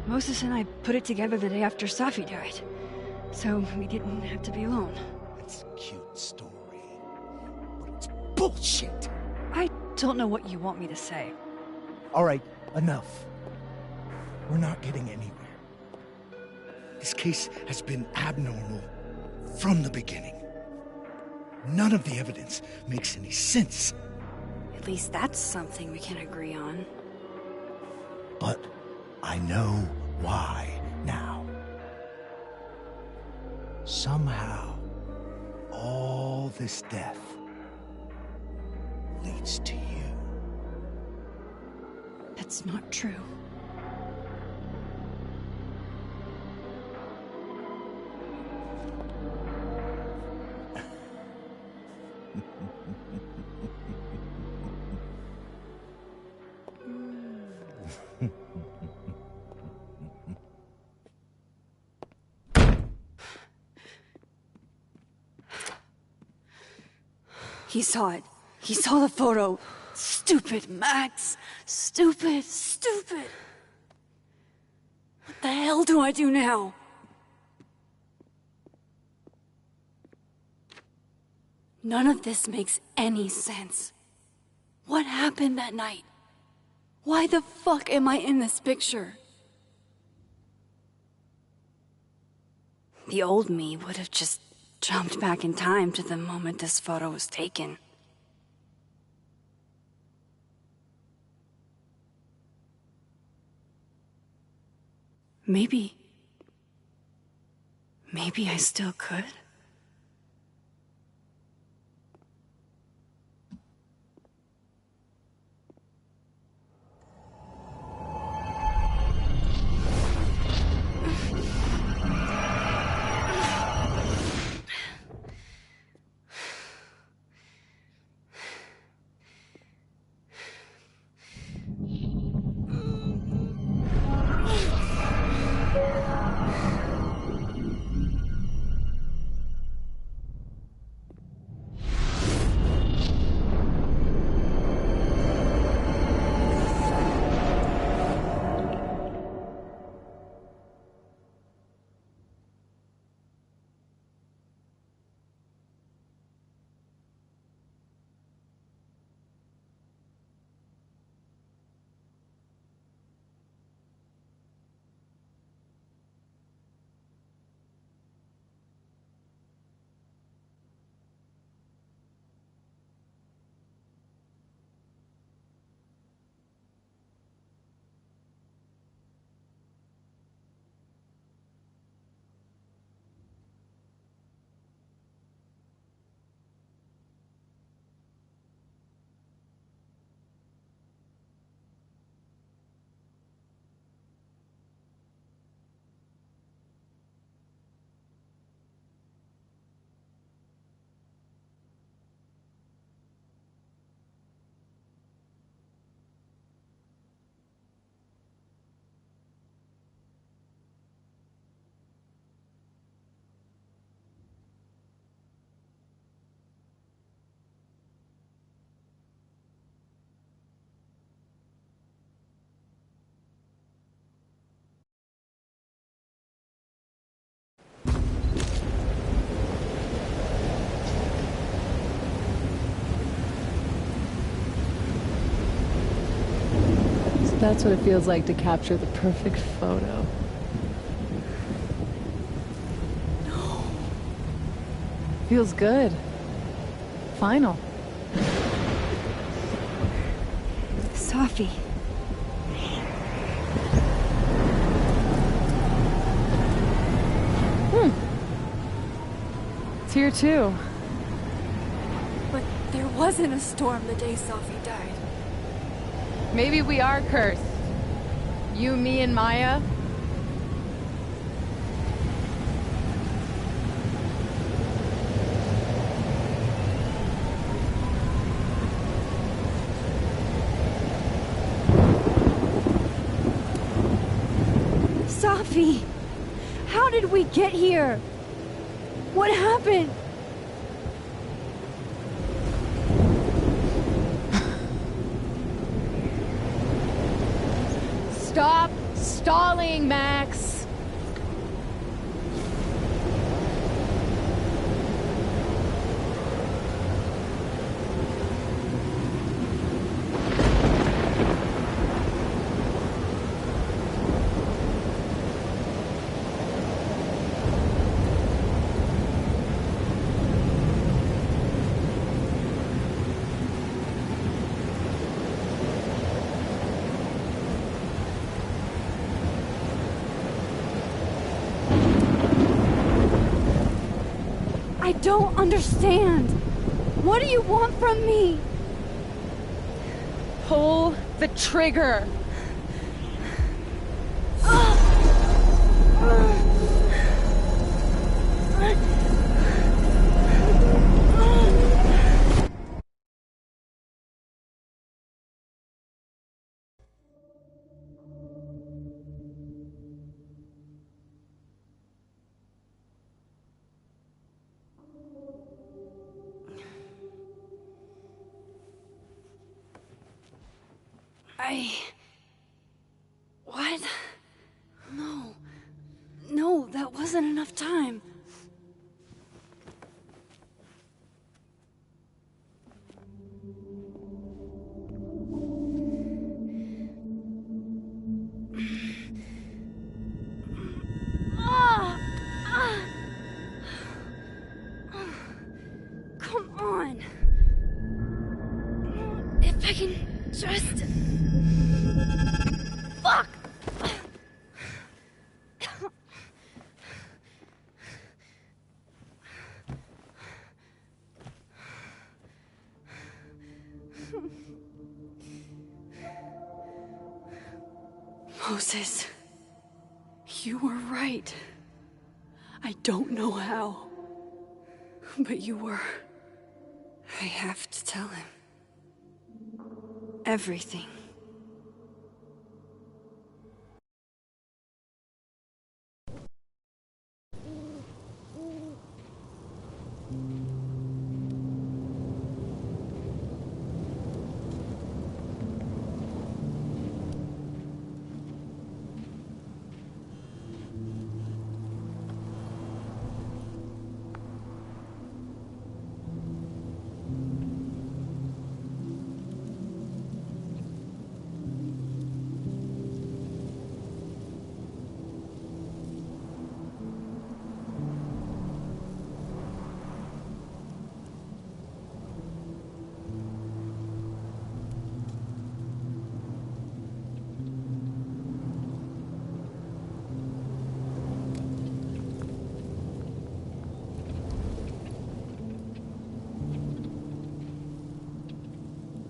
Moses and I put it together the day after Safi died, so we didn't have to be alone. It's a cute story, but it's bullshit. I don't know what you want me to say. All right, enough. We're not getting anywhere. This case has been abnormal from the beginning. None of the evidence makes any sense. At least that's something we can agree on. But I know why now. Somehow, all this death leads to you. That's not true. He saw it. He saw the photo. Stupid, Max. Stupid, stupid. What the hell do I do now? None of this makes any sense. What happened that night? Why the fuck am I in this picture? The old me would have just jumped back in time to the moment this photo was taken. Maybe I still could. That's what it feels like to capture the perfect photo. No. Feels good. Final. Safi. It's here too. But there wasn't a storm the day Safi died. Maybe we are cursed. You, me, and Maya. Safi! How did we get here? What happened? Stop stalling, Max! I don't understand. What do you want from me? Pull the trigger! What? No, that wasn't enough time. Come on. If I can just... Fuck! Moses, you were right. I don't know how, but you were. I have to tell him. Everything.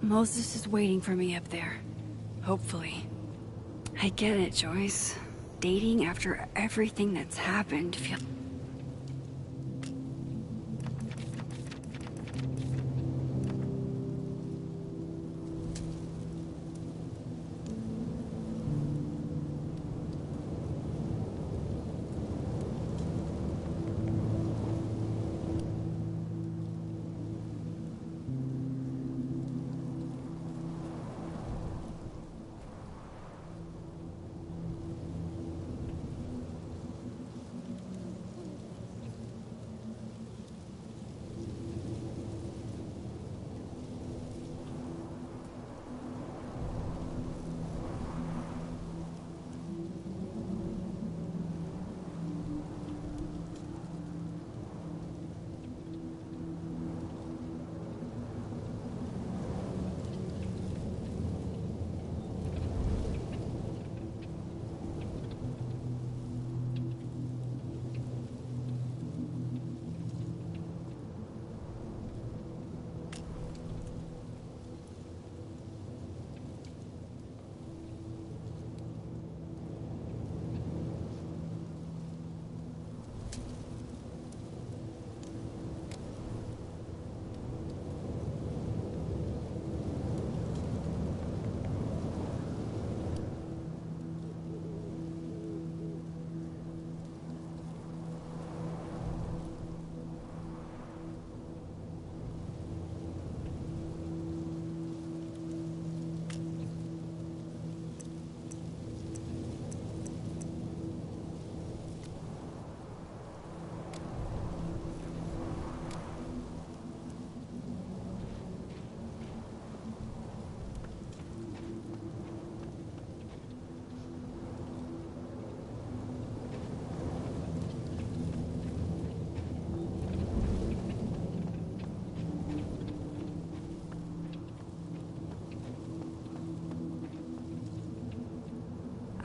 Moses is waiting for me up there. Hopefully. I get it, Joyce. Dating after everything that's happened feels...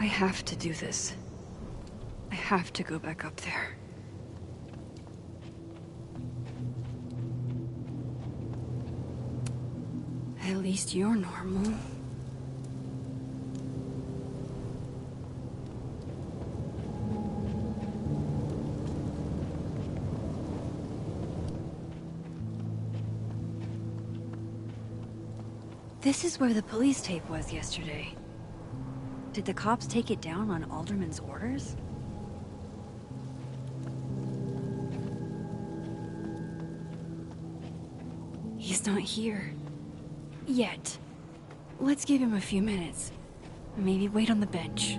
have to do this. I have to go back up there. At least you're normal. This is where the police tape was yesterday. Did the cops take it down on Alderman's orders? He's not here. Yet. Let's give him a few minutes. Maybe wait on the bench.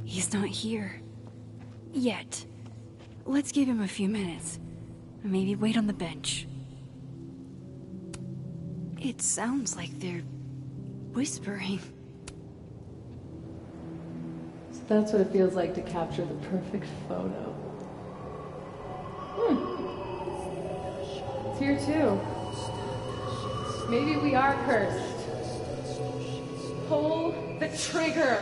He's not here. Yet. Let's give him a few minutes. Maybe wait on the bench. It sounds like they're whispering. So that's what it feels like to capture the perfect photo. It's here too. Maybe we are cursed. Pull the trigger!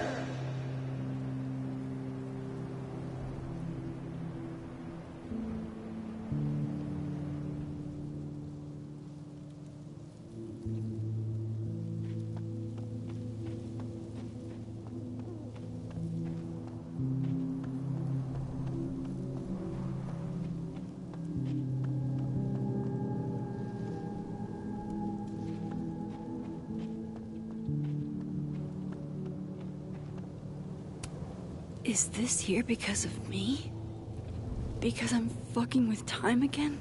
Is this here because of me? Because I'm fucking with time again?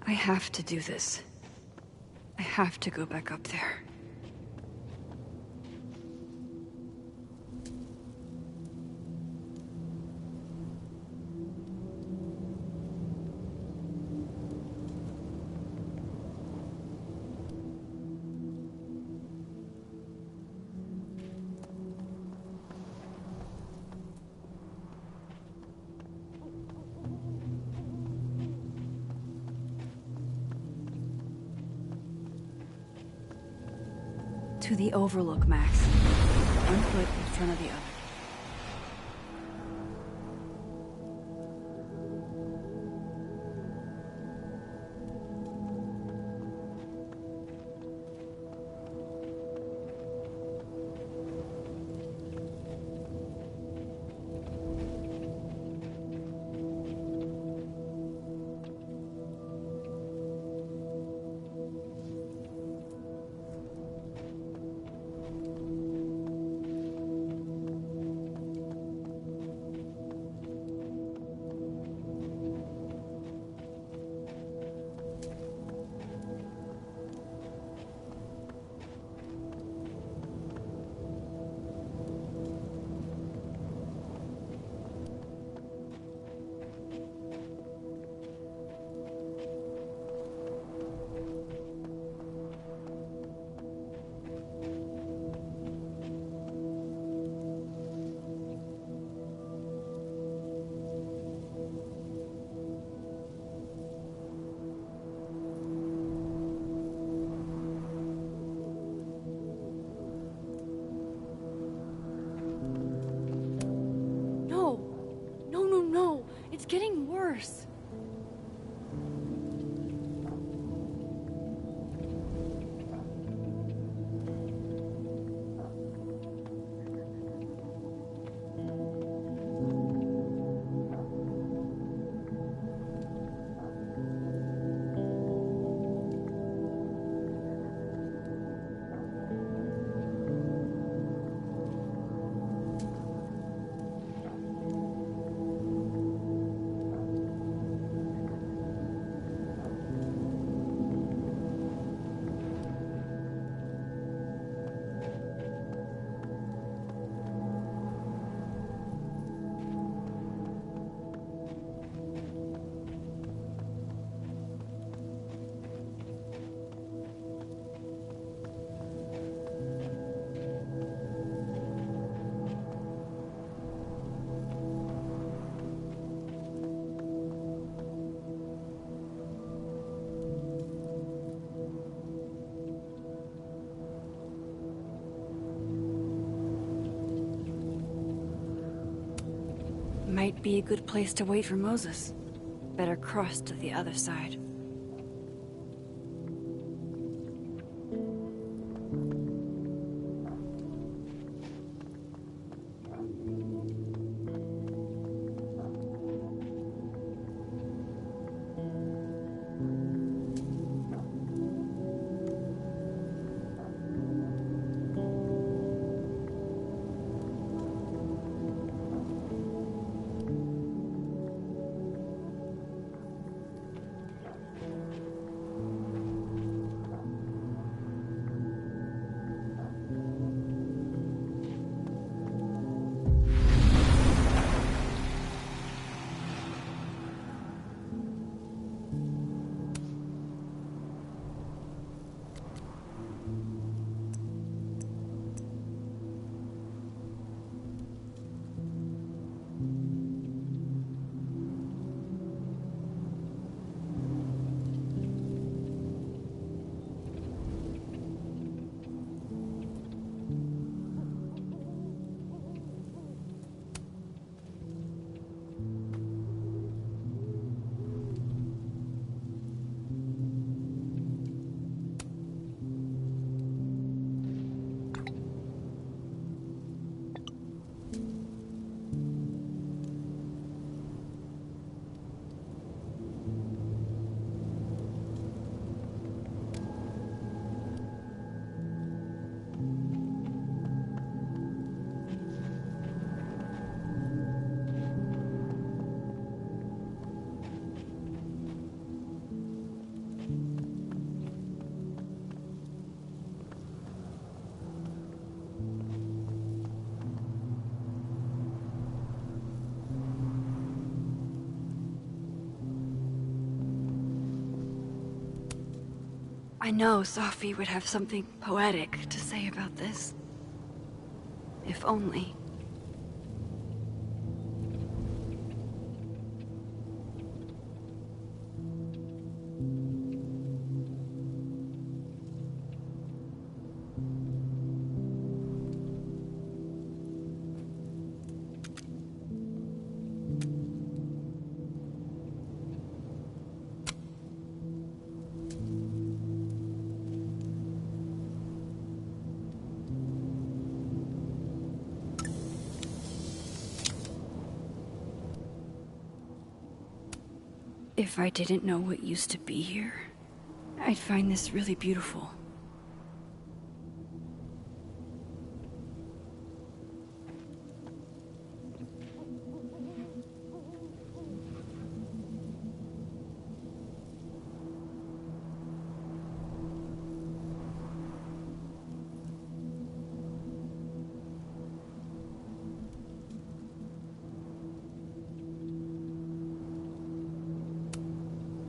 I have to do this. I have to go back up there. To the overlook, Max. One foot in front of the other. be a good place to wait for Moses. Better cross to the other side. I know Sophie would have something poetic to say about this. If only. If I didn't know what used to be here, I'd find this really beautiful.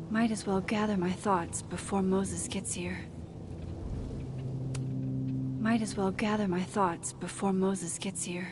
Might as well gather my thoughts before Moses gets here. Might as well gather my thoughts before Moses gets here.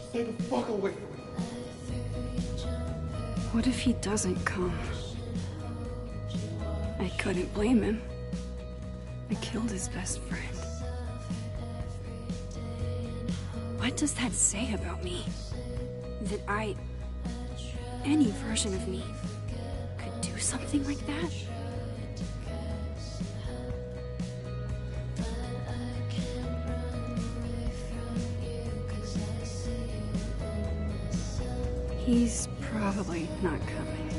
Stay the fuck away from me. What if he doesn't come? I couldn't blame him. I killed his best friend. What does that say about me? That any version of me, could do something like that? He's probably not coming.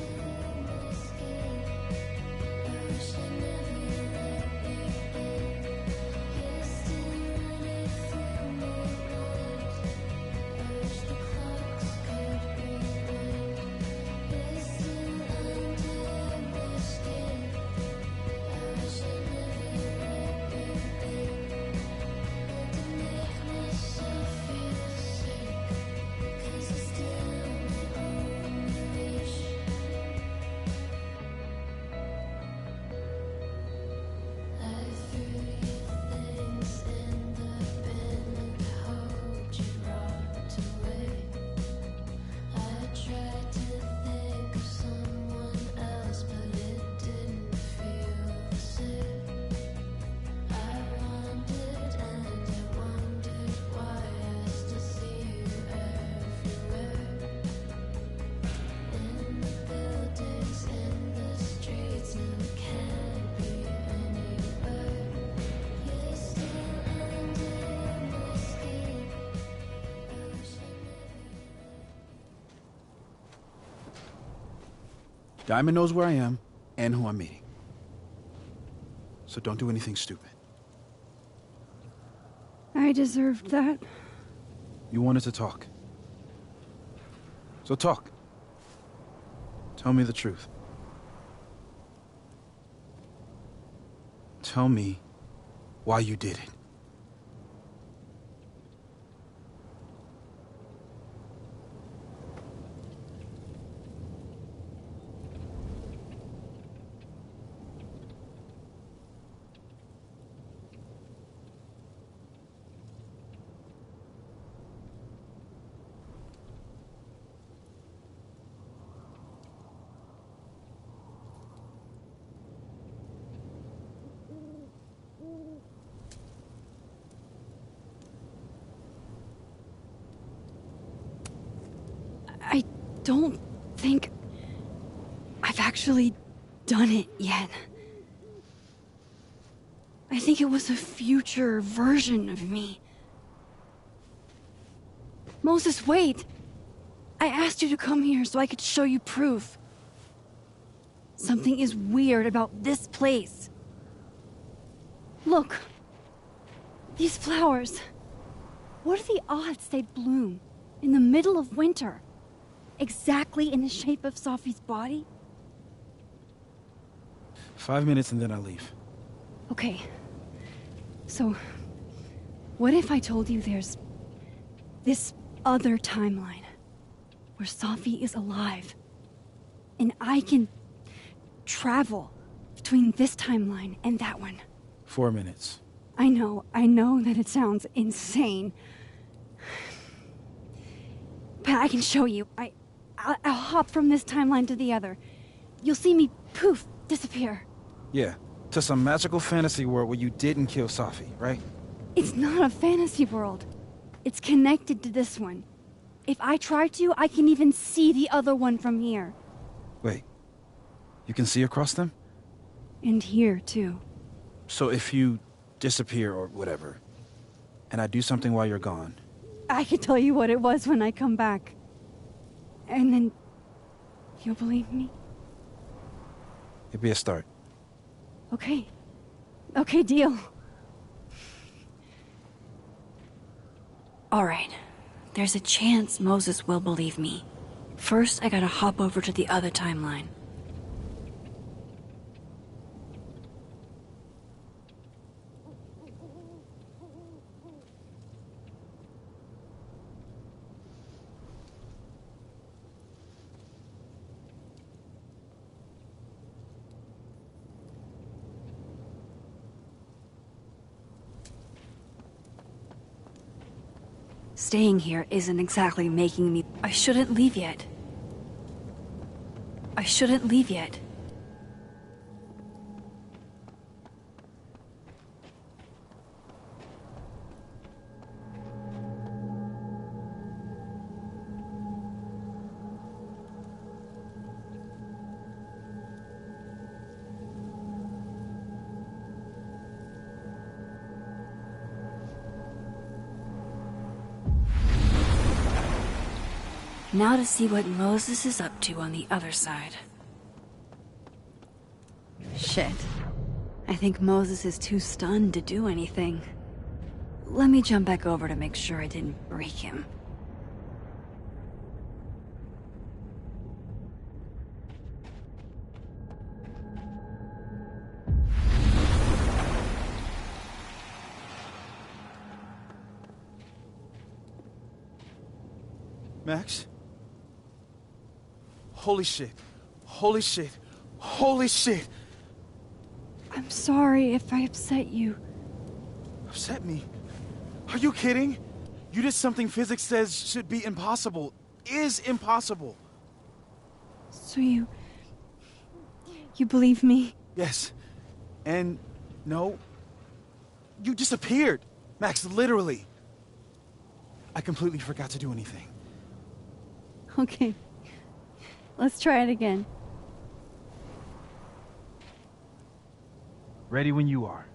Diamond knows where I am and who I'm meeting. So don't do anything stupid. I deserved that. You wanted to talk. So talk. Tell me the truth. Tell me why you did it. I don't think I've actually done it yet. I think it was a future version of me. Moses, wait! I asked you to come here so I could show you proof. Something is weird about this place. Look. These flowers. What are the odds they'd bloom in the middle of winter? Exactly in the shape of Sophie's body? 5 minutes and then I leave. Okay. So, what if I told you there's this other timeline where Sophie is alive and I can travel between this timeline and that one? 4 minutes. I know that it sounds insane. But I can show you. I'll hop from this timeline to the other. You'll see me, poof, disappear. Yeah, to some magical fantasy world where you didn't kill Safi, right? It's not a fantasy world. It's connected to this one. If I try to, I can even see the other one from here. Wait, you can see across them? And here, too. So if you disappear or whatever, and I do something while you're gone... I can tell you what it was when I come back. And then... you'll believe me? It'd be a start. Okay. Okay, deal. All right. There's a chance Moses will believe me. First, I gotta hop over to the other timeline. Staying here isn't exactly making me... I shouldn't leave yet. I shouldn't leave yet. Now to see what Moses is up to on the other side. Shit. I think Moses is too stunned to do anything. Let me jump back over to make sure I didn't break him. Max? Holy shit. Holy shit. Holy shit. I'm sorry if I upset you. Upset me? Are you kidding? You did something physics says should be impossible. Is impossible. So you believe me? Yes. And no. You disappeared. Max, literally. I completely forgot to do anything. Okay. Let's try it again. Ready when you are.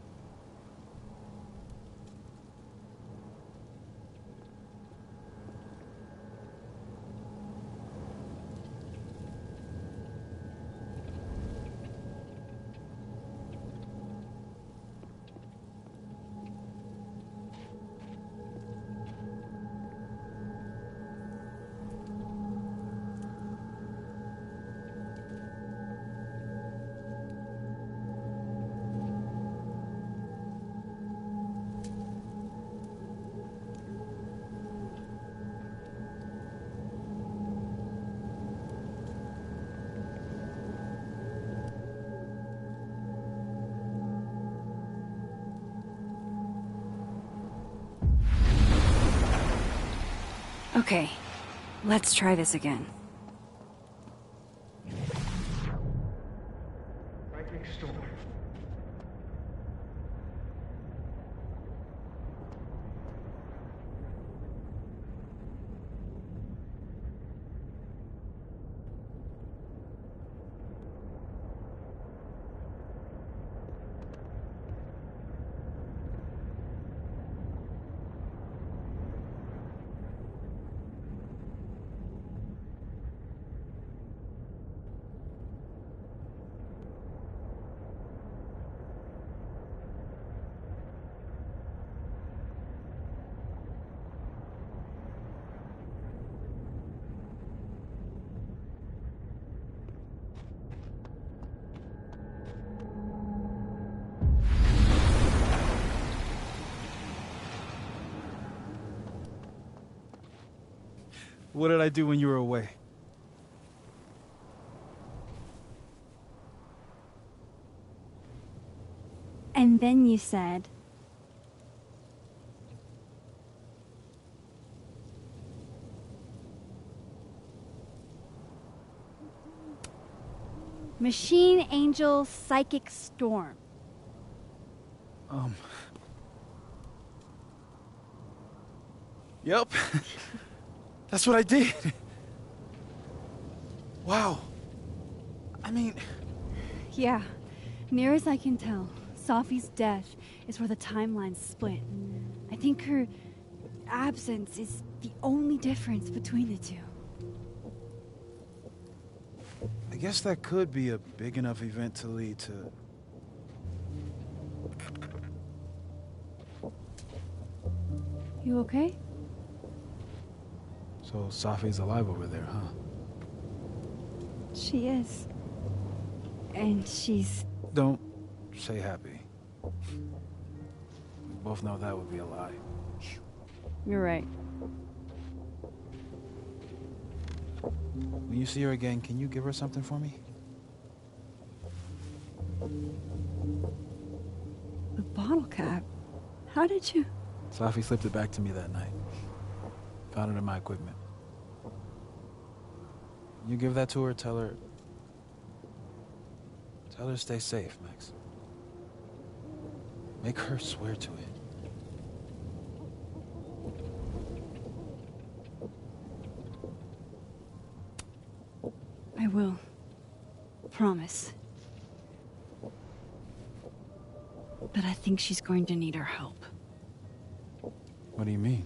Okay, let's try this again. Psychic storm. What did I do when you were away? And then you said, Machine Angel Psychic Storm. Yep. That's what I did. Wow. I mean, Yeah, near as I can tell, Safi's death is where the timelines split. I think her absence is the only difference between the two. I guess that could be a big enough event to lead to... You okay? So Safi's alive over there, huh? She is. And she's... Don't say happy. We both know that would be a lie. You're right. When you see her again, can you give her something for me? The bottle cap? How did you... Safi slipped it back to me that night. Found it in my equipment. You give that to her, tell her to stay safe, Max. Make her swear to it. I will. Promise. But I think she's going to need our help. What do you mean?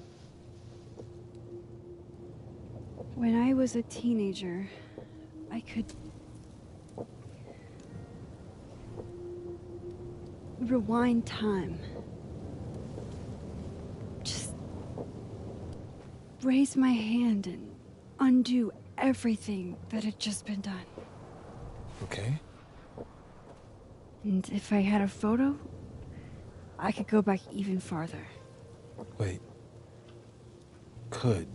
When I was a teenager, I could... rewind time. Just... raise my hand and undo everything that had just been done. Okay. And if I had a photo, I could go back even farther. Wait. Could.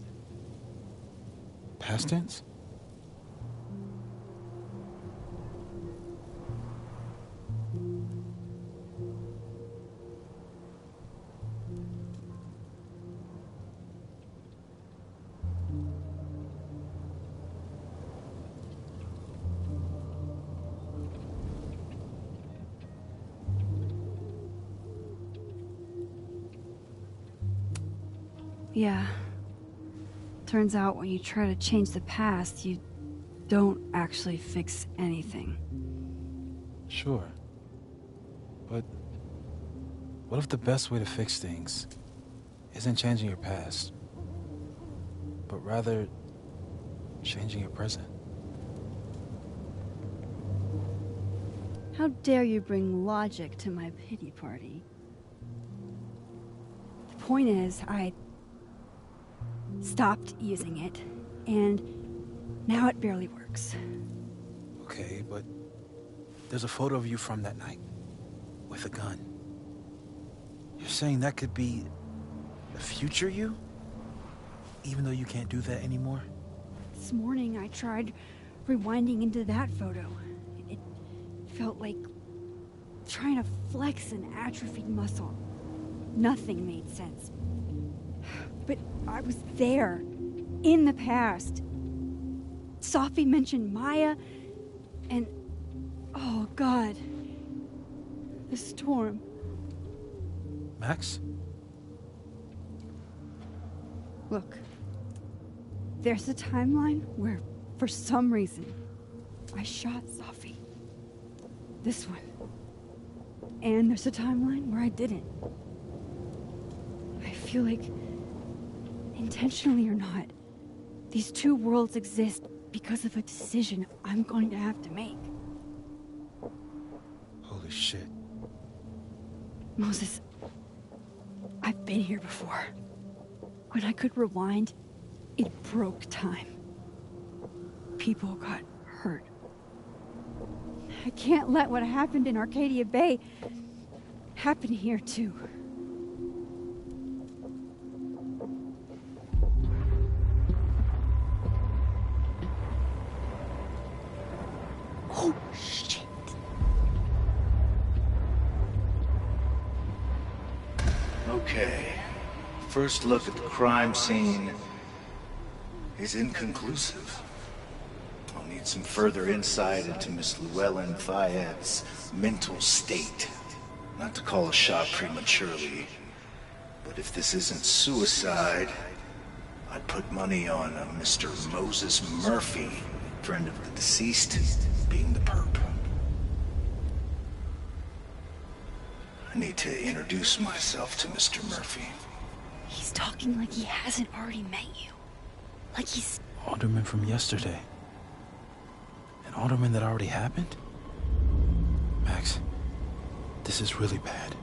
Past tense? Yeah. Turns out when you try to change the past, you don't actually fix anything. Sure. But what if the best way to fix things isn't changing your past, but rather changing your present? How dare you bring logic to my pity party? The point is, I stopped using it, and now it barely works. Okay, but there's a photo of you from that night with a gun. You're saying that could be the future you? Even though you can't do that anymore? This morning I tried rewinding into that photo. It felt like trying to flex an atrophied muscle. Nothing made sense. But I was there, in the past. Sophie mentioned Maya, and oh God, the storm. Max? Look, there's a timeline where, for some reason, I shot Sophie. This one. And there's a timeline where I didn't. I feel like, intentionally or not, these two worlds exist because of a decision I'm going to have to make. Holy shit. Moses, I've been here before. When I could rewind, it broke time. People got hurt. I can't let what happened in Arcadia Bay happen here too. Oh, shit. Okay. First look at the crime scene is inconclusive. I'll need some further insight into Miss Llewellyn Fayette's mental state. Not to call a shot prematurely, but if this isn't suicide, I'd put money on a Mr. Moses Murphy, friend of the deceased, being the perp. I need to introduce myself to Mr. Murphy. He's talking like he hasn't already met you. Like he's... Alderman from yesterday. An alderman that already happened? Max, this is really bad.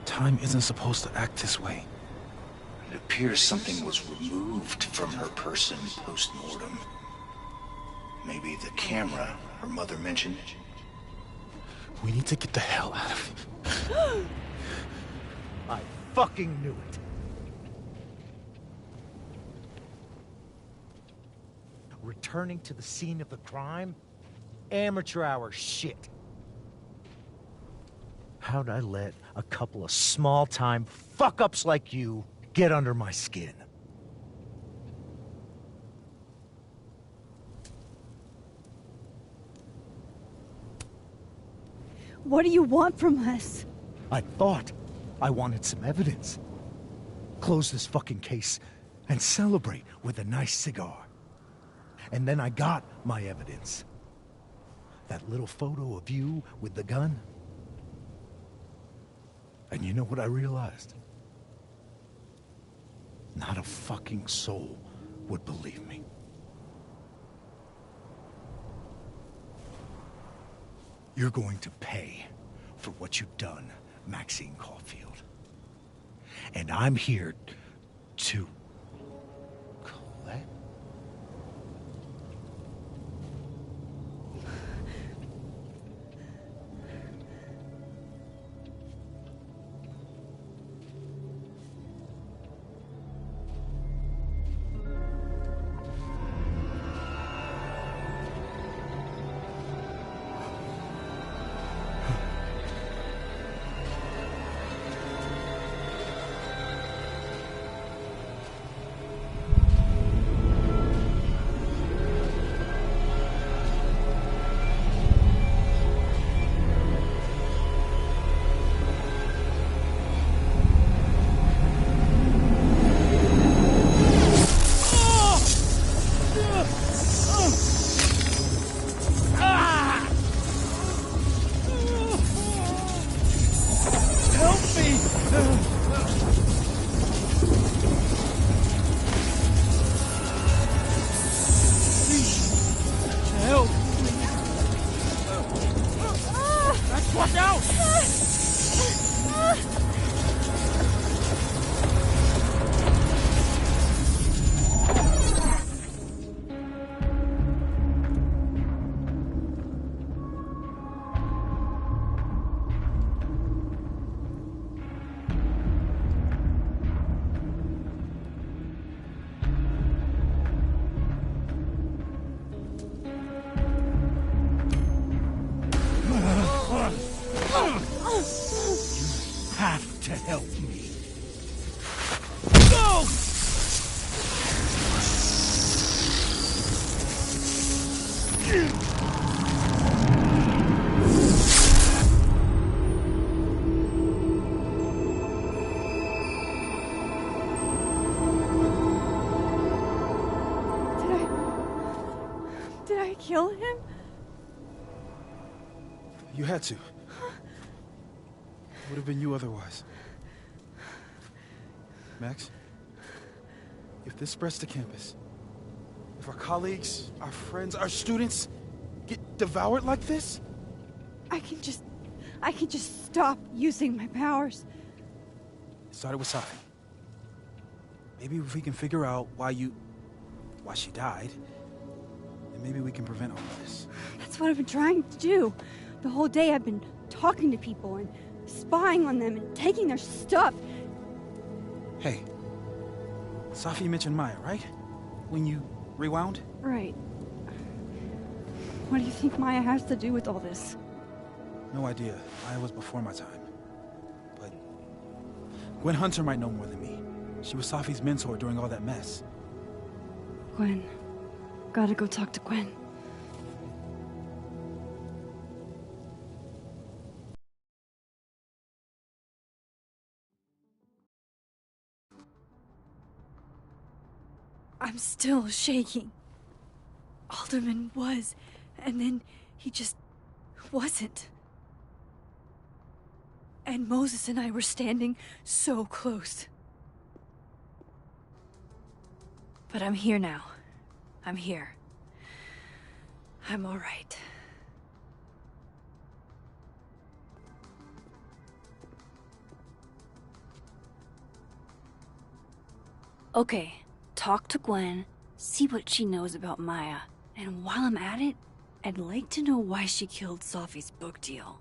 Time isn't supposed to act this way. It appears something was removed from her person post-mortem. Maybe the camera her mother mentioned. We need to get the hell out of here. I fucking knew it. Returning to the scene of the crime? Amateur hour shit. How'd I let a couple of small-time fuck-ups like you get under my skin? What do you want from us? I thought I wanted some evidence. Close this fucking case and celebrate with a nice cigar. And then I got my evidence. That little photo of you with the gun. And you know what I realized? Not a fucking soul would believe me. You're going to pay for what you've done, Maxine Caulfield. And I'm here to collect. have to help me. Go! kill him? You had to. It would have been you otherwise. Max, if this spreads to campus, if our colleagues, our friends, our students get devoured like this, I can just stop using my powers. it started with Safi. Maybe if we can figure out why she died, then maybe we can prevent all of this. That's what I've been trying to do. The whole day I've been talking to people and spying on them and taking their stuff. Hey, Safi mentioned Maya, right? When you rewound? Right. What do you think Maya has to do with all this? No idea. Maya was before my time. But Gwen Hunter might know more than me. She was Safi's mentor during all that mess. Gwen. Gotta go talk to Gwen. I'm still shaking. Alderman was, and then he just wasn't. And Moses and I were standing so close. But I'm here now. I'm here. I'm all right. Okay, talk to Gwen, see what she knows about Maya, and while I'm at it, I'd like to know why she killed Safi's book deal.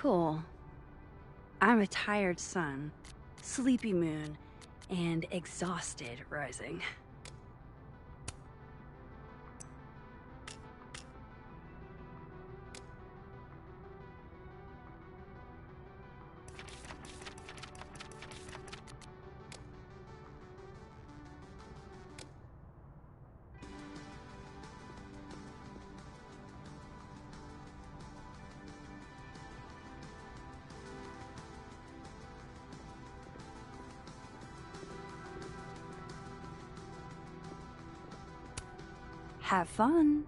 Cool. I'm a tired sun, sleepy moon, and exhausted rising. Have fun.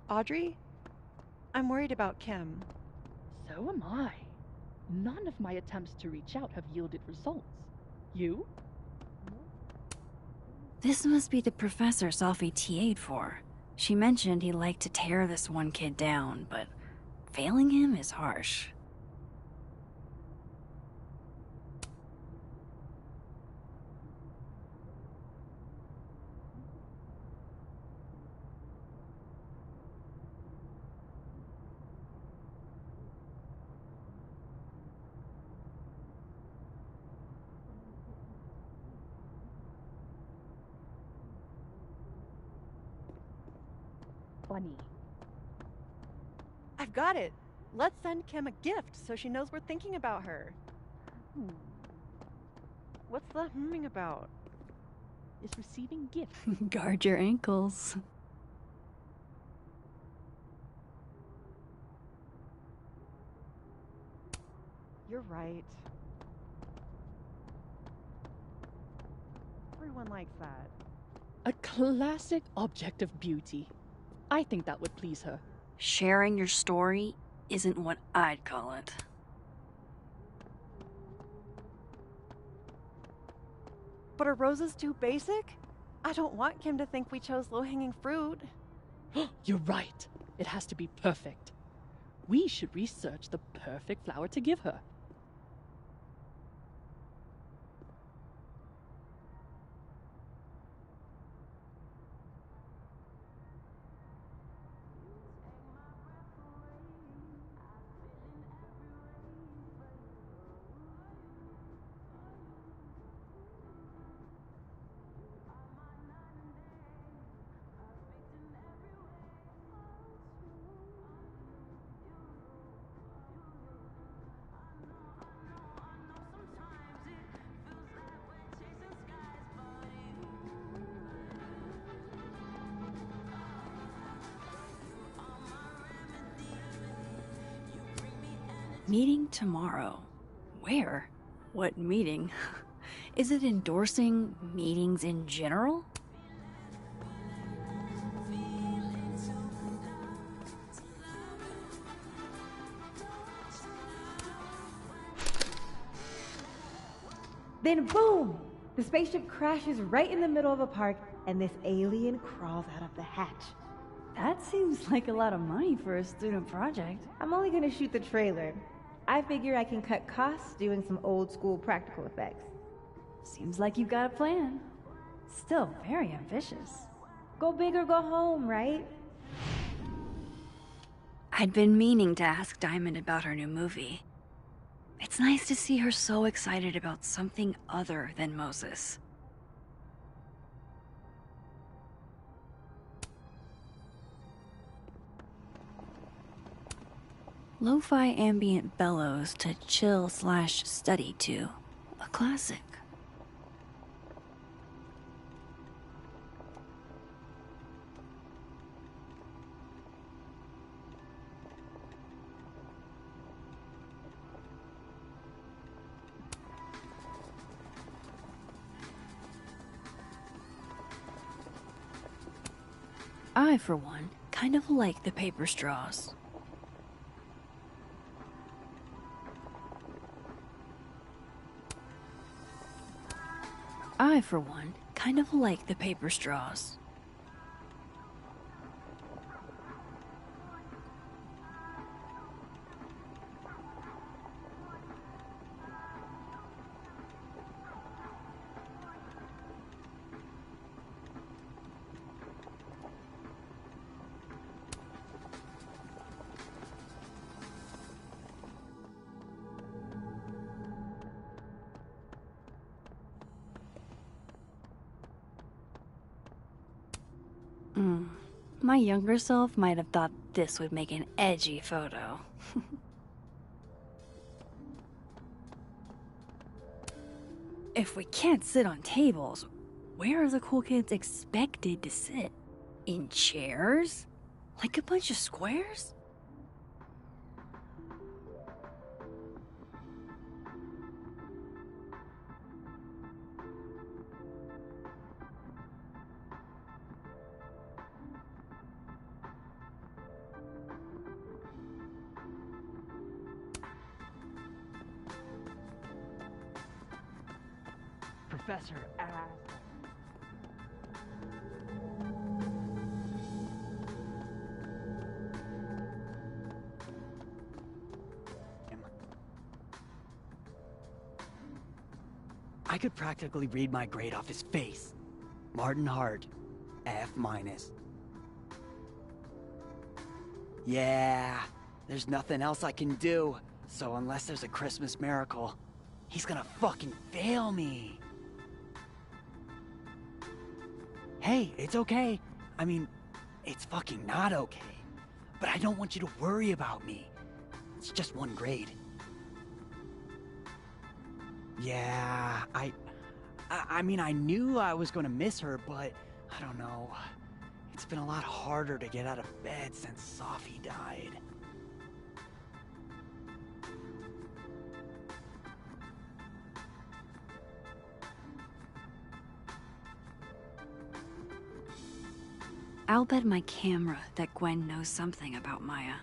Audrey? I'm worried about Kim. So am I. None of my attempts to reach out have yielded results. You? This must be the professor Safi TA'd for. She mentioned he liked to tear this one kid down, but failing him is harsh. funny. I've got it. Let's send Kim a gift so she knows we're thinking about her. What's the humming about? Is receiving gifts. Guard your ankles. You're right. Everyone likes that. A classic object of beauty. I think that would please her. Sharing your story isn't what I'd call it. But are roses too basic? I don't want Kim to think we chose low-hanging fruit. You're right. It has to be perfect. We should research the perfect flower to give her. Meeting tomorrow. Where? What meeting? Is it endorsing meetings in general? Then boom! The spaceship crashes right in the middle of a park, and this alien crawls out of the hatch. That seems like a lot of money for a student project. I'm only gonna shoot the trailer. I figure I can cut costs doing some old school practical effects. Seems like you've got a plan. Still very ambitious. Go big or go home, right? I'd been meaning to ask Diamond about her new movie. It's nice to see her so excited about something other than Moses. Lo-fi ambient bellows to chill/study to. A classic. I, for one, kind of like the paper straws. I, for one, kind of like the paper straws. My younger self might have thought this would make an edgy photo. If we can't sit on tables, where are the cool kids expected to sit? In chairs? Like a bunch of squares? Professor ass. I could practically read my grade off his face. Martin Hart, F-. Yeah, there's nothing else I can do, so unless there's a Christmas miracle, he's gonna fucking fail me. Hey, it's okay. I mean, It's fucking not okay. But I don't want you to worry about me. It's just one grade. Yeah, I mean, I knew I was gonna miss her, but I don't know. It's been a lot harder to get out of bed since Sophie died. I'll bet my camera that Gwen knows something about Maya.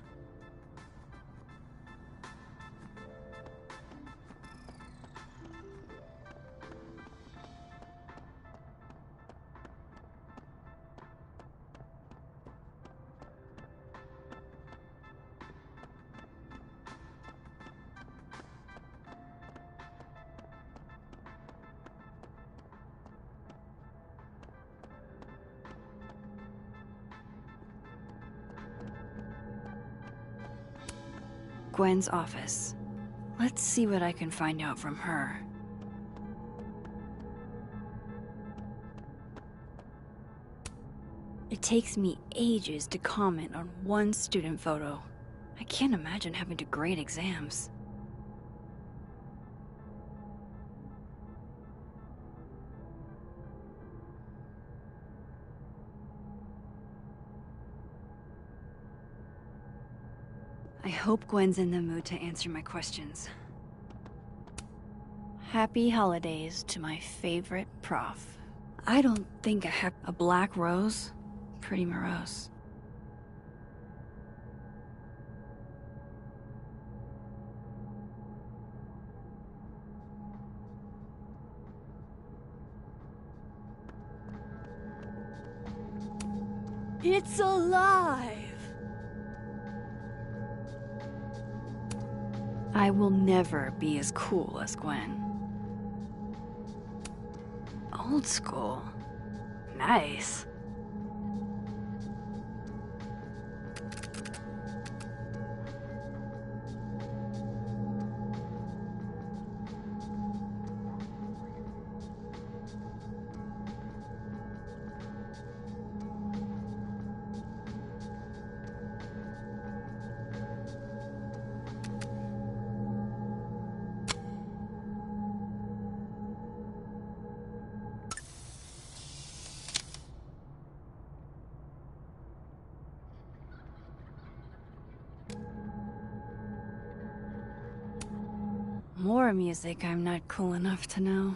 Gwen's office. Let's see what I can find out from her. It takes me ages to comment on one student photo. I can't imagine having to grade exams. I hope Gwen's in the mood to answer my questions. Happy holidays to my favorite prof. I don't think I have a black rose. Pretty morose. It's alive! I will never be as cool as Gwen. Old school. Nice. More music I'm not cool enough to know.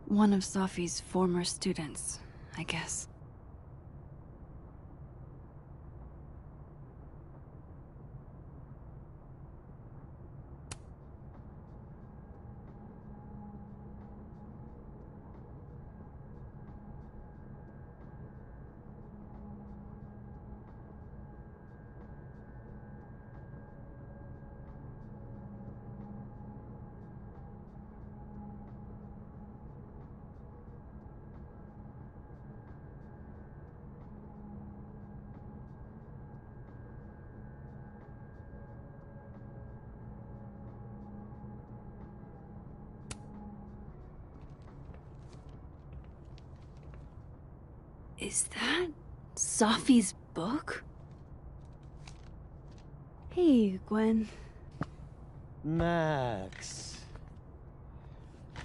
One of Sophie's former students, I guess. Is that Sophie's book? Hey, Gwen. Max.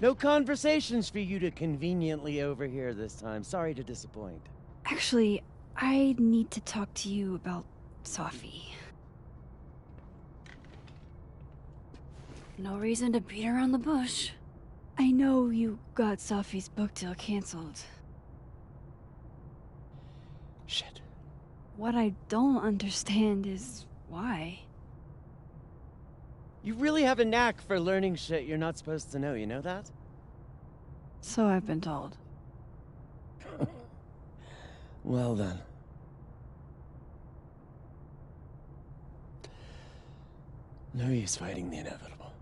No conversations for you to conveniently overhear this time. Sorry to disappoint. Actually, I need to talk to you about Sophie. No reason to beat around the bush. I know you got Sophie's book deal canceled. Shit. What I don't understand is why. You really have a knack for learning shit you're not supposed to know, you know that? So I've been told. Well then. No use fighting the inevitable.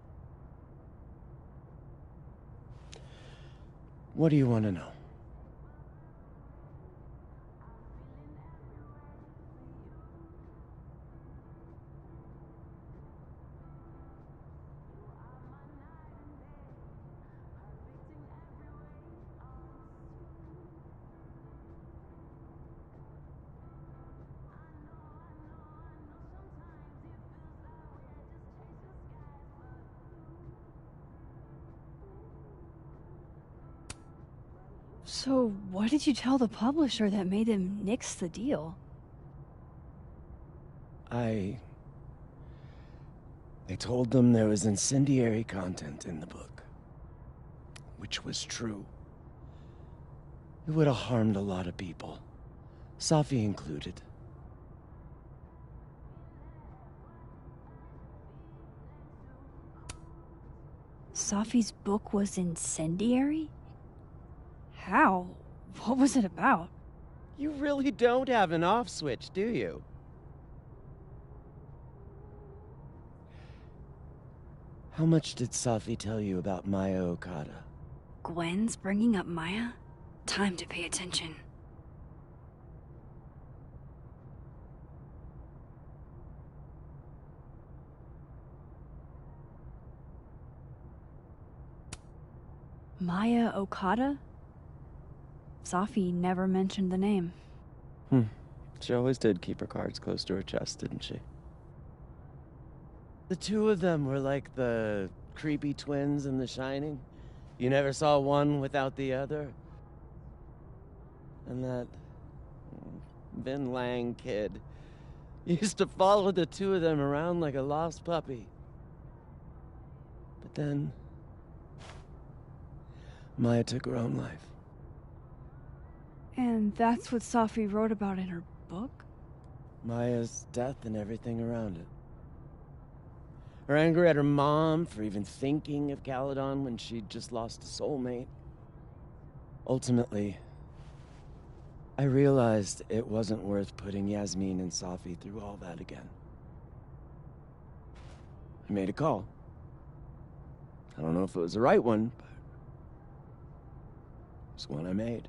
What do you want to know? So, what did you tell the publisher that made them nix the deal? I told them there was incendiary content in the book, which was true. It would have harmed a lot of people, Safi included. Safi's book was incendiary? How? What was it about? You really don't have an off switch, do you? How much did Safi tell you about Maya Okada? Gwen's bringing up Maya? Time to pay attention. Maya Okada? Safi never mentioned the name. She always did keep her cards close to her chest, didn't she? The two of them were like the creepy twins in The Shining. You never saw one without the other. And that Vin Lang kid used to follow the two of them around like a lost puppy. But then Maya took her own life. And that's what Safi wrote about in her book? Maya's death and everything around it. Her anger at her mom for even thinking of Caledon when she'd just lost a soulmate. Ultimately, I realized it wasn't worth putting Yasmin and Safi through all that again. I made a call. I don't know if it was the right one, but it's one I made.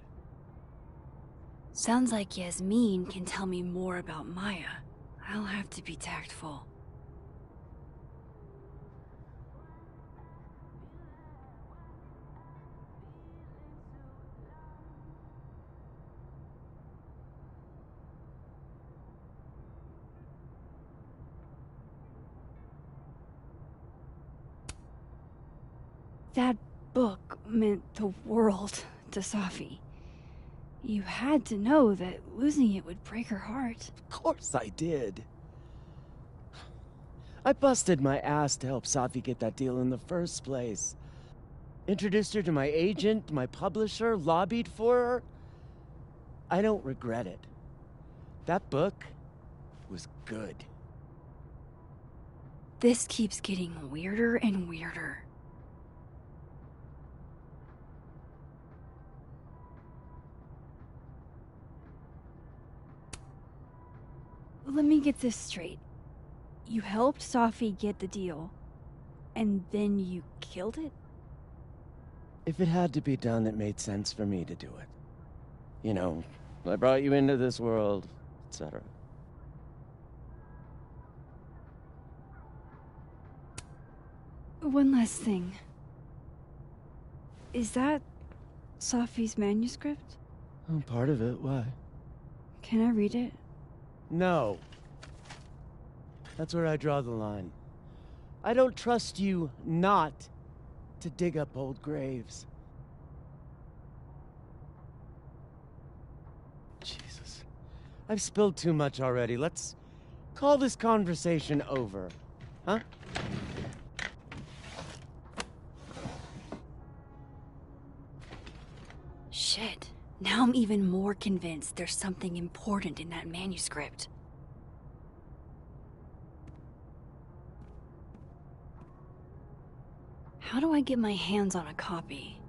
Sounds like Yasmin can tell me more about Maya. I'll have to be tactful. That book meant the world to Safi. You had to know that losing it would break her heart. Of course I did. I busted my ass to help Safi get that deal in the first place. Introduced her to my agent, my publisher, lobbied for her. I don't regret it. That book was good. This keeps getting weirder and weirder. Let me get this straight. You helped Safi get the deal, and then you killed it? If it had to be done, it made sense for me to do it. You know, I brought you into this world, etc. One last thing. Is that Safi's manuscript? Oh, part of it. Why? Can I read it? No. That's where I draw the line. I don't trust you not to dig up old graves. Jesus. I've spilled too much already. Let's call this conversation over. Huh? Shit. Now I'm even more convinced there's something important in that manuscript. How do I get my hands on a copy?